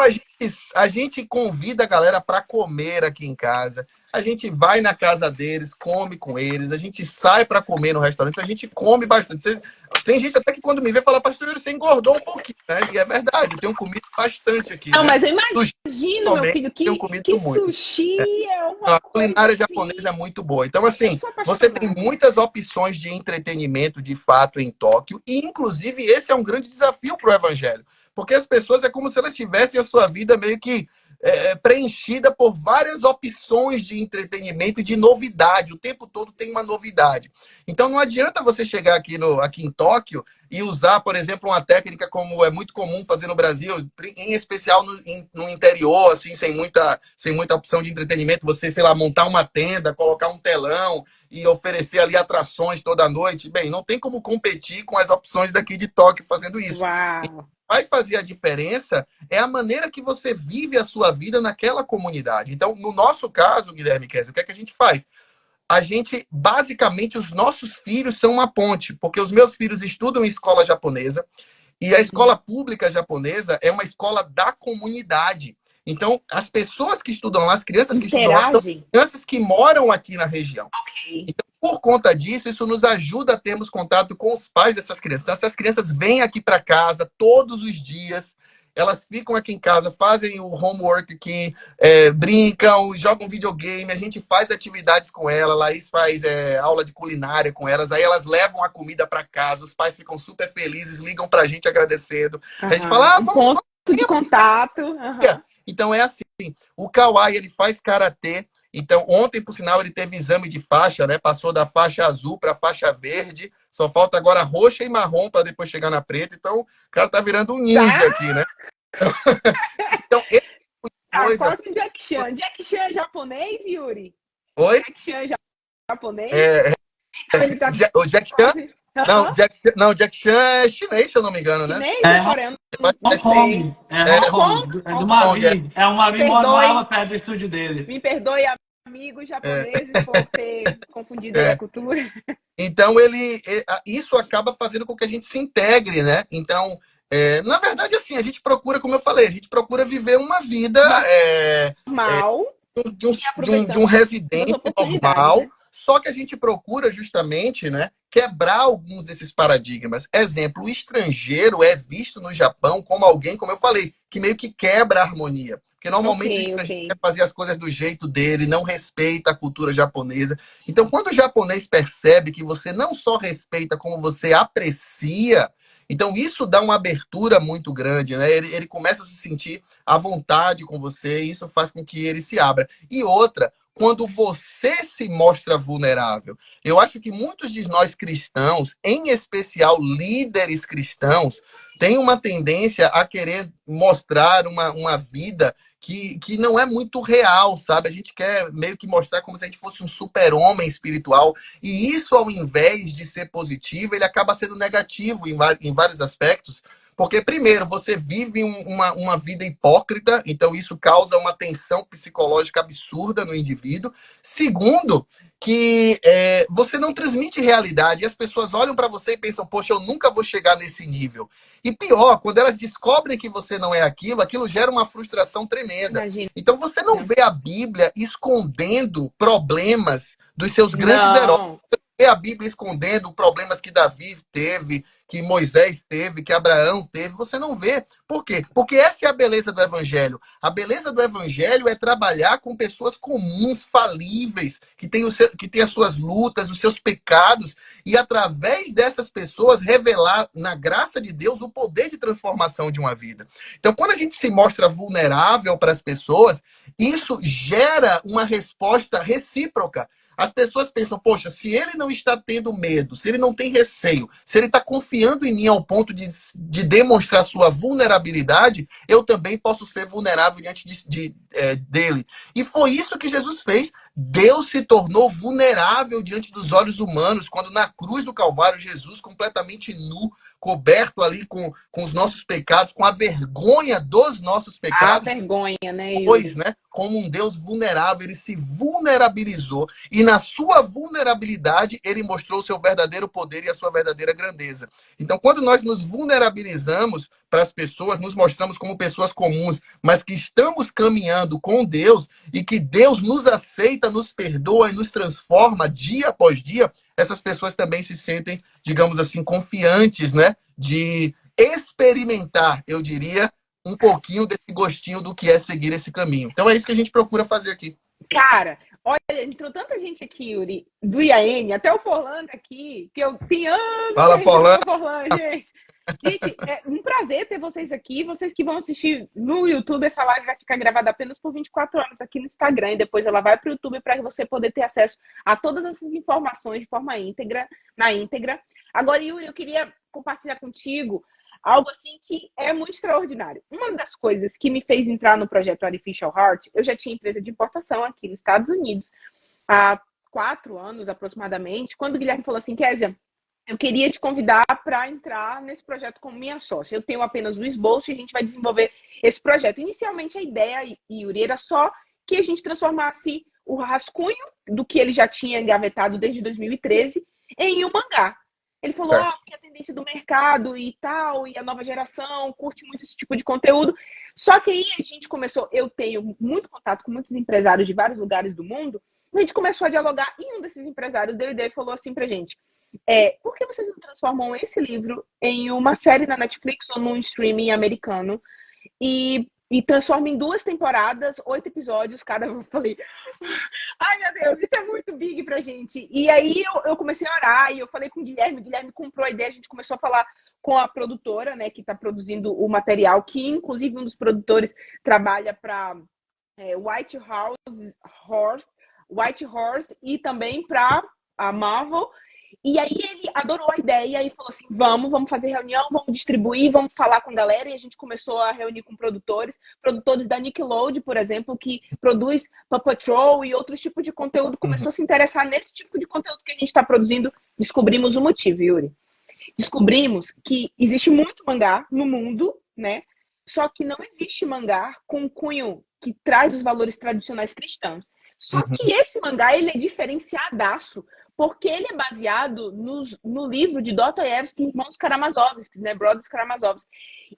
C: a gente convida a galera para comer aqui em casa. A gente vai na casa deles, come com eles. A gente sai para comer no restaurante. A gente come bastante. Tem gente até que quando me vê fala, pastor, você engordou um pouquinho, né? E é verdade, eu tenho comido bastante aqui.
D: Não,
C: né?
D: mas eu imagino, meu filho, que sushi é uma
C: A culinária
D: coisa
C: japonesa é muito boa. Então, assim, você tem muitas opções de entretenimento, de fato, em Tóquio. E, inclusive, esse é um grande desafio para o evangelho. Porque as pessoas é como se elas tivessem a sua vida meio que preenchida por várias opções de entretenimento e de novidade. O tempo todo tem uma novidade. Então, não adianta você chegar aqui em Tóquio e usar, por exemplo, uma técnica como é muito comum fazer no Brasil, em especial no interior, assim, sem muita opção de entretenimento, você, sei lá, montar uma tenda, colocar um telão e oferecer ali atrações toda noite. Bem, não tem como competir com as opções daqui de Tóquio fazendo isso.
D: Uau.
C: Vai fazer a diferença é a maneira que você vive a sua vida naquela comunidade. Então, no nosso caso, Guilherme Kessler, o que é que a gente faz? A gente, basicamente, os nossos filhos são uma ponte, porque os meus filhos estudam em escola japonesa e a escola pública japonesa é uma escola da comunidade. Então, as pessoas que estudam lá, as crianças que estudam lá, são crianças que moram aqui na região. Então, por conta disso, isso nos ajuda a termos contato com os pais dessas crianças. Então, essas crianças vêm aqui para casa todos os dias. elas ficam aqui em casa, fazem o homework aqui, brincam, jogam videogame, a gente faz atividades com ela, a Laís faz aula de culinária com elas, aí elas levam a comida para casa, os pais ficam super felizes, ligam pra gente agradecendo. A gente fala,
D: ponto de contato.
C: Então é assim, o Kawai, ele faz karatê. Então, ontem, por sinal, ele teve exame de faixa, né? Passou da faixa azul para a faixa verde. Só falta agora roxa e marrom para depois chegar na preta. Então, o cara tá virando um ninja aqui, né? Então, esse tipo de coisa...
D: Quase um Jack Chan. Jack Chan é japonês, Yuri?
C: Oi?
D: Jack Chan é japonês?
C: O Jack Chan? Não, Jack Chan é chinês, se eu não me engano, né?
D: Chinês ou coreano?
B: Hong Kong. Hong Kong. É do Mavi. É o Mavi morava perto do estúdio dele.
D: Me perdoe, amigos japoneses, por ter confundido a cultura.
C: Então, isso acaba fazendo com que a gente se integre, né? Então, na verdade, assim, a gente procura, como eu falei, a gente procura viver uma vida
D: normal,
C: de um residente normal, né? Só que a gente procura justamente, né, quebrar alguns desses paradigmas. Exemplo, o estrangeiro é visto no Japão como alguém, como eu falei, que meio que quebra a harmonia. Porque normalmente o estrangeiro quer fazer as coisas do jeito dele, não respeita a cultura japonesa. Então, quando o japonês percebe que você não só respeita, como você aprecia, então isso dá uma abertura muito grande, né? Ele começa a se sentir à vontade com você, e isso faz com que ele se abra. E outra, quando você se mostra vulnerável. Eu acho que muitos de nós cristãos, em especial líderes cristãos, têm uma tendência a querer mostrar uma vida que não é muito real, sabe? A gente quer meio que mostrar como se a gente fosse um super-homem espiritual. E isso, ao invés de ser positivo, ele acaba sendo negativo em vários aspectos. Porque, primeiro, você vive uma vida hipócrita, então isso causa uma tensão psicológica absurda no indivíduo. Segundo, que você não transmite realidade, e as pessoas olham para você e pensam, poxa, eu nunca vou chegar nesse nível. E pior, quando elas descobrem que você não é aquilo gera uma frustração tremenda. Imagina. Então você não vê a Bíblia escondendo problemas dos seus grandes heróis. Você não vê a Bíblia escondendo problemas que Davi teve, que Moisés teve, que Abraão teve, você não vê. Por quê? Porque essa é a beleza do Evangelho. A beleza do Evangelho é trabalhar com pessoas comuns, falíveis, que têm as suas lutas, os seus pecados, e através dessas pessoas revelar, na graça de Deus, o poder de transformação de uma vida. Então, quando a gente se mostra vulnerável para as pessoas, isso gera uma resposta recíproca. As pessoas pensam, poxa, se ele não está tendo medo, se ele não tem receio, se ele está confiando em mim ao ponto de demonstrar sua vulnerabilidade, eu também posso ser vulnerável diante dele. E foi isso que Jesus fez. Deus se tornou vulnerável diante dos olhos humanos, quando na cruz do Calvário, Jesus, completamente nu, coberto ali com os nossos pecados, com a vergonha dos nossos pecados.
D: A vergonha, né?
C: Pois, né? Como um Deus vulnerável, ele se vulnerabilizou, e na sua vulnerabilidade ele mostrou o seu verdadeiro poder e a sua verdadeira grandeza. Então, quando nós nos vulnerabilizamos para as pessoas, nos mostramos como pessoas comuns, mas que estamos caminhando com Deus, e que Deus nos aceita, nos perdoa e nos transforma dia após dia, essas pessoas também se sentem, digamos assim, confiantes, né? De experimentar, eu diria, um pouquinho desse gostinho do que é seguir esse caminho. Então é isso que a gente procura fazer aqui.
D: Cara, olha, entrou tanta gente aqui, Yuri, do IAN, até o Forlan aqui, que eu tenho anos.
C: Fala, Forlan.
D: Gente. Gente, é um prazer ter vocês aqui. Vocês que vão assistir no YouTube, essa live vai ficar gravada apenas por 24 horas aqui no Instagram, e depois ela vai para o YouTube para você poder ter acesso a todas essas informações de forma íntegra, na íntegra. Agora, Yuri, eu queria compartilhar contigo algo assim que é muito extraordinário. Uma das coisas que me fez entrar no projeto Artificial Heart, eu já tinha empresa de importação aqui nos Estados Unidos há 4 anos aproximadamente, quando o Guilherme falou assim, Kézia, eu queria te convidar para entrar nesse projeto como minha sócia. Eu tenho apenas o esboço e a gente vai desenvolver esse projeto. Inicialmente a ideia, Yuri, era só que a gente transformasse o rascunho do que ele já tinha engavetado desde 2013 em um mangá. Ele falou, porque a tendência do mercado e tal, e a nova geração curte muito esse tipo de conteúdo. Só que aí a gente começou, eu tenho muito contato com muitos empresários de vários lugares do mundo, a gente começou a dialogar, e um desses empresários dele falou assim pra gente, por que vocês não transformam esse livro em uma série na Netflix ou num streaming americano e transforma em 2 temporadas, 8 episódios, cada um. Eu falei, ai meu Deus, isso é muito big pra gente. E aí eu comecei a orar, e eu falei com o Guilherme comprou a ideia, a gente começou a falar com a produtora, né, que está produzindo o material, que inclusive um dos produtores trabalha para White Horse e também para a Marvel. E aí ele adorou a ideia e falou assim, vamos fazer reunião, vamos distribuir, vamos falar com a galera. E a gente começou a reunir com produtores da Nickelodeon, por exemplo, que produz Paw Patrol e outros tipos de conteúdo, começou a se interessar nesse tipo de conteúdo que a gente está produzindo. Descobrimos o motivo, Yuri. Descobrimos que existe muito mangá no mundo, né? Só que não existe mangá com cunho que traz os valores tradicionais cristãos. Só que esse mangá, ele é diferenciadaço, porque ele é baseado no livro de Dostoiévski, Irmãos Karamazovski, né? Brothers Karamazovski.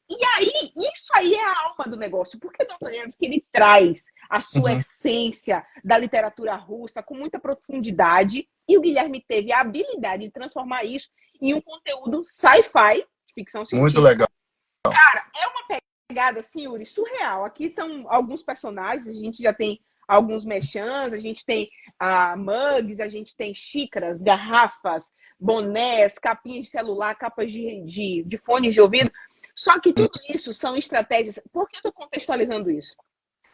D: E aí, isso aí é a alma do negócio, porque Dostoiévski, ele traz a sua essência da literatura russa com muita profundidade, e o Guilherme teve a habilidade de transformar isso em um conteúdo sci-fi, ficção científica.
C: Muito legal.
D: Cara, é uma pegada, assim, Yuri, surreal. Aqui estão alguns personagens, a gente já tem alguns mechãs, a gente tem mugs, a gente tem xícaras, garrafas, bonés, capinhas de celular, capas de fones de ouvido. Só que tudo isso são estratégias. Por que eu estou contextualizando isso?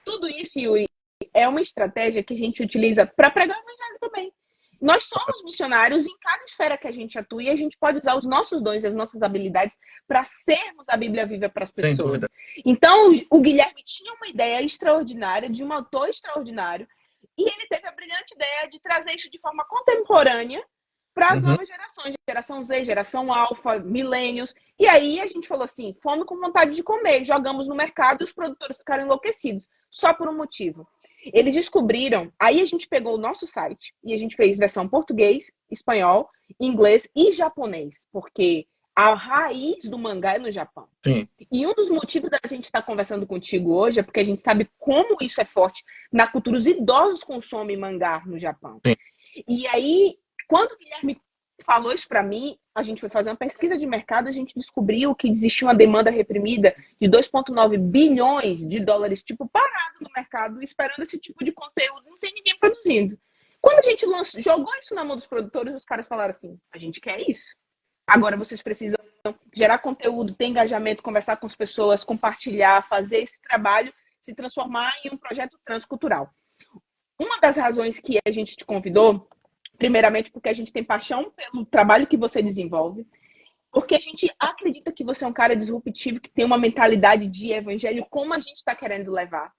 D: Tudo isso, Yuri, é uma estratégia que a gente utiliza para pregar o evangelho também. Nós somos missionários em cada esfera que a gente atua e a gente pode usar os nossos dons e as nossas habilidades para sermos a Bíblia viva para as pessoas.
C: Sem dúvida.
D: Então, o Guilherme tinha uma ideia extraordinária, de um autor extraordinário, e ele teve a brilhante ideia de trazer isso de forma contemporânea para as novas gerações, geração Z, geração Alpha, milênios. E aí a gente falou assim, fome com vontade de comer, jogamos no mercado e os produtores ficaram enlouquecidos, só por um motivo. Eles descobriram, aí a gente pegou o nosso site e a gente fez versão português, espanhol, inglês e japonês, porque a raiz do mangá é no Japão.
C: Sim.
D: E um dos motivos da gente estar conversando contigo hoje é porque a gente sabe como isso é forte na cultura. Os idosos consomem mangá no Japão.
C: Sim.
D: E aí, quando o Guilherme falou isso para mim, a gente foi fazer uma pesquisa de mercado, a gente descobriu que existia uma demanda reprimida de 2,9 bilhões de dólares, tipo, parado no mercado, esperando esse tipo de conteúdo, não tem ninguém produzindo. Quando a gente jogou isso na mão dos produtores, os caras falaram assim, a gente quer isso. Agora vocês precisam gerar conteúdo, ter engajamento, conversar com as pessoas, compartilhar, fazer esse trabalho, se transformar em um projeto transcultural. Uma das razões que a gente te convidou, primeiramente porque a gente tem paixão pelo trabalho que você desenvolve, porque a gente acredita que você é um cara disruptivo, que tem uma mentalidade de evangelho como a gente está querendo levar.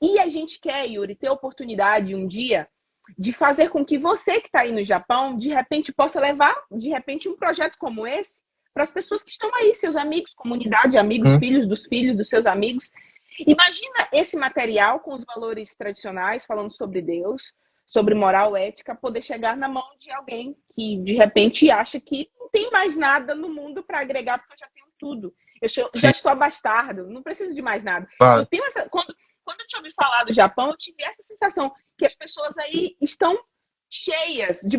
D: E a gente quer, Yuri, ter a oportunidade um dia de fazer com que você que está aí no Japão, de repente, possa levar, de repente, um projeto como esse para as pessoas que estão aí, seus amigos, comunidade, amigos, filhos dos seus amigos. Imagina esse material com os valores tradicionais, falando sobre Deus, sobre moral, ética, poder chegar na mão de alguém que, de repente, acha que não tem mais nada no mundo para agregar, porque eu já tenho tudo. Eu já estou abastardo, não preciso de mais nada.
C: Claro.
D: Eu tenho essa... Quando eu te ouvi falar do Japão, eu tive essa sensação que as pessoas aí estão cheias de...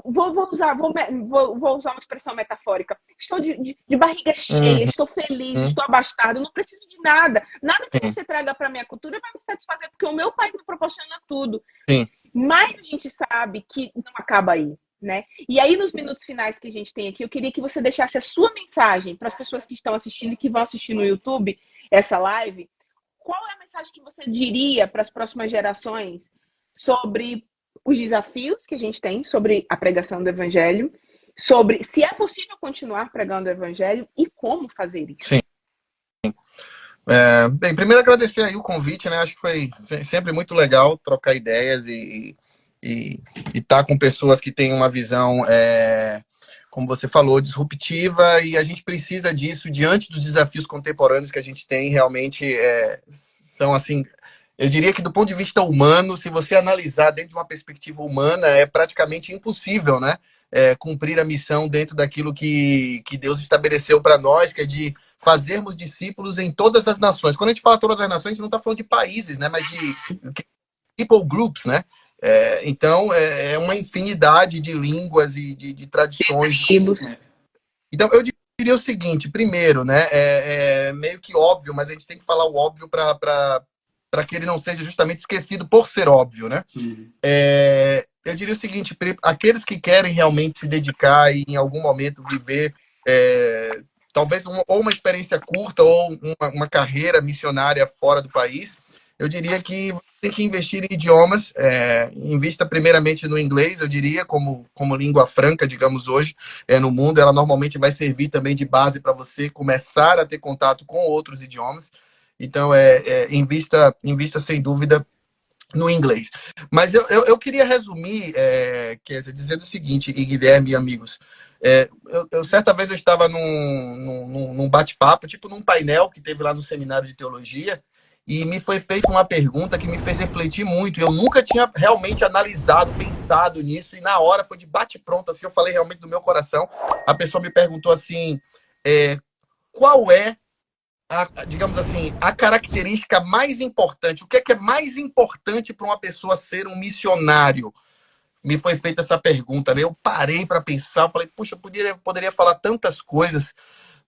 D: Vou usar uma expressão metafórica. Estou de barriga cheia, estou feliz, estou abastado, não preciso de nada. Nada que você traga para a minha cultura vai me satisfazer, porque o meu país me proporciona tudo.
C: Sim.
D: Mas a gente sabe que não acaba aí, né? E aí, nos minutos finais que a gente tem aqui, eu queria que você deixasse a sua mensagem para as pessoas que estão assistindo e que vão assistir no YouTube essa live. Qual é a mensagem que você diria para as próximas gerações sobre os desafios que a gente tem sobre a pregação do evangelho, sobre se é possível continuar pregando o evangelho e como fazer isso?
C: Sim. Bem, primeiro agradecer aí o convite, né? Acho que foi sempre muito legal trocar ideias e estar com pessoas que têm uma visão, como você falou, disruptiva, e a gente precisa disso diante dos desafios contemporâneos que a gente tem. Realmente são assim, eu diria que do ponto de vista humano, se você analisar dentro de uma perspectiva humana, é praticamente impossível, né? Cumprir a missão dentro daquilo que Deus estabeleceu para nós, que é de fazermos discípulos em todas as nações. Quando a gente fala todas as nações, a gente não está falando de países, né? Mas de people groups, né? Então, é uma infinidade de línguas e de tradições. Então, eu diria o seguinte, primeiro, né? É meio que óbvio, mas a gente tem que falar o óbvio para que ele não seja justamente esquecido por ser óbvio, né? Eu diria o seguinte, aqueles que querem realmente se dedicar e em algum momento viver talvez ou uma experiência curta ou uma carreira missionária fora do país, eu diria que tem que investir em idiomas, invista primeiramente no inglês, eu diria, como língua franca, digamos, hoje, no mundo. Ela normalmente vai servir também de base para você começar a ter contato com outros idiomas. Então, invista sem dúvida no inglês. Mas eu queria resumir, dizendo o seguinte, e Guilherme e amigos, certa vez eu estava num bate-papo, tipo num painel que teve lá no seminário de teologia, e me foi feita uma pergunta que me fez refletir muito. Eu nunca tinha realmente analisado, pensado nisso, e na hora foi de bate-pronto, assim, eu falei realmente do meu coração. A pessoa me perguntou assim, qual é digamos assim, a característica mais importante, o que é mais importante para uma pessoa ser um missionário? Me foi feita essa pergunta, né? Eu parei para pensar, falei, puxa, eu poderia falar tantas coisas,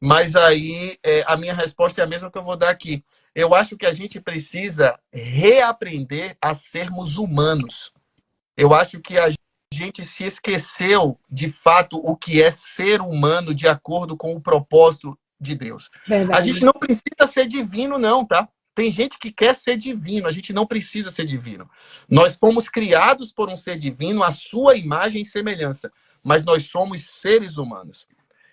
C: mas aí a minha resposta é a mesma que eu vou dar aqui. Eu acho que a gente precisa reaprender a sermos humanos. Eu acho que a gente se esqueceu, de fato, o que é ser humano de acordo com o propósito de Deus.
D: Verdade.
C: A gente não precisa ser divino, não, tá? Tem gente que quer ser divino, a gente não precisa ser divino. Nós fomos criados por um ser divino, à sua imagem e semelhança, mas nós somos seres humanos.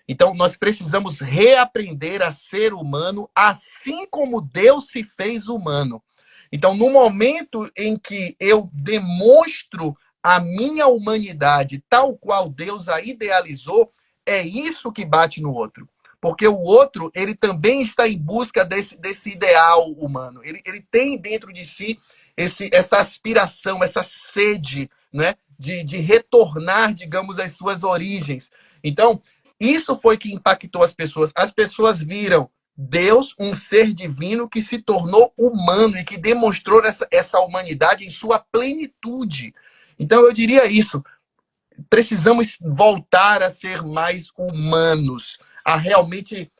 C: Então, nós precisamos reaprender a ser humano assim como Deus se fez humano. Então, no momento em que eu demonstro a minha humanidade tal qual Deus a idealizou, é isso que bate no outro. Porque o outro, ele também está em busca desse ideal humano. Ele tem dentro de si essa aspiração, essa sede, né, de retornar, digamos, às suas origens. Então, isso foi que impactou as pessoas. As pessoas viram Deus, um ser divino que se tornou humano e que demonstrou essa humanidade em sua plenitude. Então, eu diria isso. Precisamos voltar a ser mais humanos, a realmente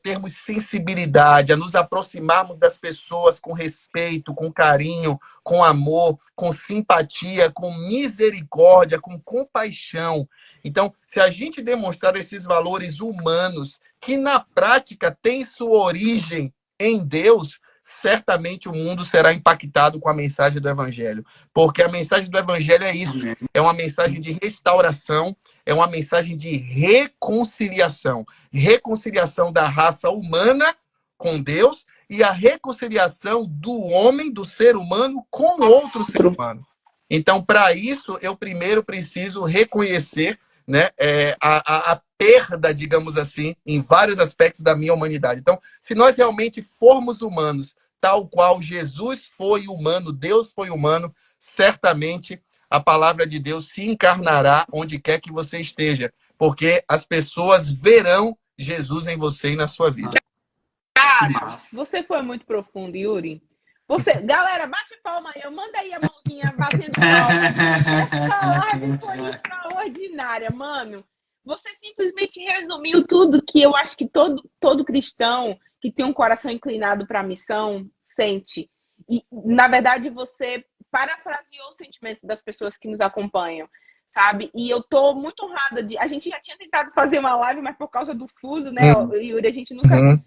C: termos sensibilidade, a nos aproximarmos das pessoas com respeito, com carinho, com amor, com simpatia, com misericórdia, com compaixão. Então, se a gente demonstrar esses valores humanos, que na prática têm sua origem em Deus, certamente o mundo será impactado com a mensagem do Evangelho. Porque a mensagem do Evangelho é isso. É uma mensagem de restauração, é uma mensagem de reconciliação. Reconciliação da raça humana com Deus e a reconciliação do homem, do ser humano, com outro ser humano. Então, para isso, eu primeiro preciso reconhecer, né, a perda, digamos assim, em vários aspectos da minha humanidade. Então, se nós realmente formos humanos, tal qual Jesus foi humano, Deus foi humano, certamente a palavra de Deus se encarnará onde quer que você esteja, porque as pessoas verão Jesus em você e na sua vida.
D: Cara, você foi muito profundo, Yuri. Galera, bate palma aí, manda aí a mãozinha batendo palma. Essa live foi extraordinária, mano. Você simplesmente resumiu tudo que eu acho que todo cristão que tem um coração inclinado para a missão sente. E, na verdade, você parafraseou o sentimento das pessoas que nos acompanham, sabe? E eu tô muito honrada a gente já tinha tentado fazer uma live, mas por causa do fuso, né, Yuri, a gente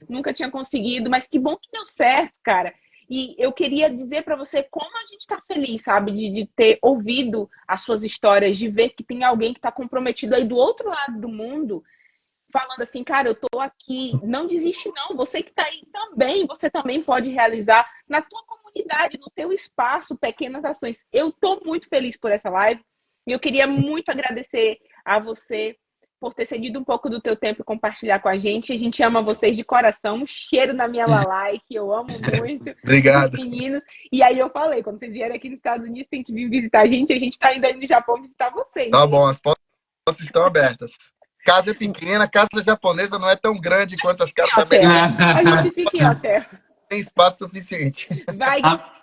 D: nunca tinha conseguido, mas que bom que deu certo, cara. E eu queria dizer para você como a gente está feliz, sabe? De ter ouvido as suas histórias, de ver que tem alguém que está comprometido aí do outro lado do mundo, falando assim, cara, eu tô aqui, não desiste não, você que tá aí também, você também pode realizar na tua comunidade, no teu espaço, pequenas ações. Eu tô muito feliz por essa live e eu queria muito agradecer a você por ter cedido um pouco do teu tempo e compartilhar com a gente. A gente ama vocês de coração. Um cheiro na minha lalai, que eu amo muito.
C: Obrigado.
D: Os meninos. E aí eu falei, quando vocês vierem aqui nos Estados Unidos, tem que vir visitar a gente tá indo aí no Japão visitar vocês.
C: Tá bom, as portas estão abertas. Casa é pequena, casa japonesa não é tão grande quanto as casas americanas.
D: A gente fica em hotel.
C: Tem espaço suficiente.
D: Vai,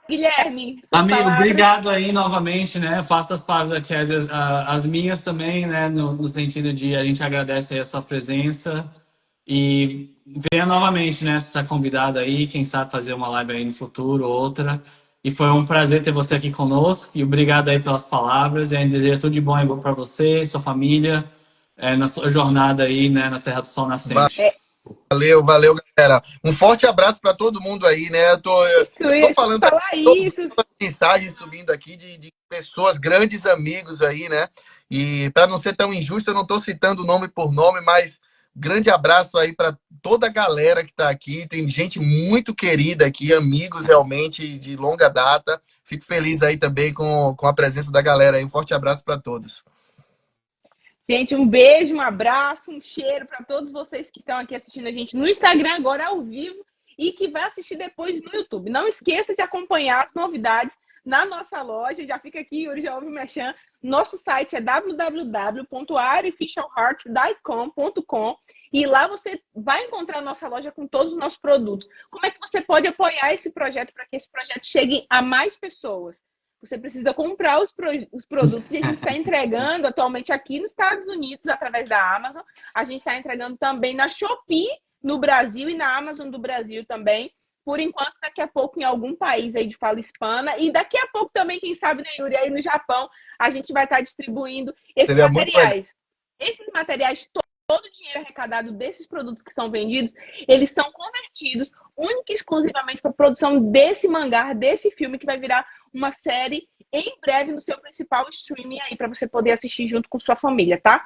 D: Guilherme.
B: Amigo, obrigado aí novamente, né? Faço as palavras aqui, as minhas também, né? No sentido de a gente agradece aí a sua presença. E venha novamente, né? Você está convidado aí, quem sabe fazer uma live aí no futuro, outra. E foi um prazer ter você aqui conosco. E obrigado aí pelas palavras. E desejo tudo de bom para você, sua família, na sua jornada aí, né, na Terra do Sol Nascente.
C: Valeu, valeu, galera. Um forte abraço para todo mundo aí, né? Eu tô falando, tô vendo mensagens subindo aqui de pessoas, grandes amigos aí, né? E para não ser tão injusto, eu não tô citando nome por nome, mas grande abraço aí para toda a galera que está aqui. Tem gente muito querida aqui, amigos realmente de longa data. Fico feliz aí também com a presença da galera aí. Um forte abraço para todos.
D: Gente, um beijo, um abraço, um cheiro para todos vocês que estão aqui assistindo a gente no Instagram agora ao vivo e que vai assistir depois no YouTube. Não esqueça de acompanhar as novidades na nossa loja. Já fica aqui, Yuri, já ouve o merchan. Nosso site é www.artificialheart.com.com e lá você vai encontrar a nossa loja com todos os nossos produtos. Como é que você pode apoiar esse projeto para que esse projeto chegue a mais pessoas? Você precisa comprar os produtos e a gente está entregando atualmente aqui nos Estados Unidos através da Amazon. A gente está entregando também na Shopee no Brasil e na Amazon do Brasil também. Por enquanto, daqui a pouco em algum país aí de fala hispana e daqui a pouco também, quem sabe, né, Yuri, aí no Japão, a gente vai estar distribuindo esses materiais. Esses materiais, todo o dinheiro arrecadado desses produtos que são vendidos, eles são convertidos única e exclusivamente para a produção desse mangá, desse filme que vai virar uma série em breve no seu principal streaming aí, para você poder assistir junto com sua família, tá?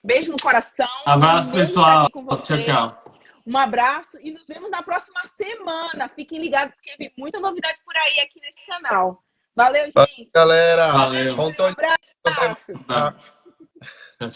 D: Beijo no coração.
B: Abraço, pessoal. Tchau, tchau.
D: Um abraço e nos vemos na próxima semana. Fiquem ligados porque vem muita novidade por aí aqui nesse canal. Valeu, gente.
C: Valeu, galera.
B: Valeu.
C: Um
D: abraço.
B: Tchau.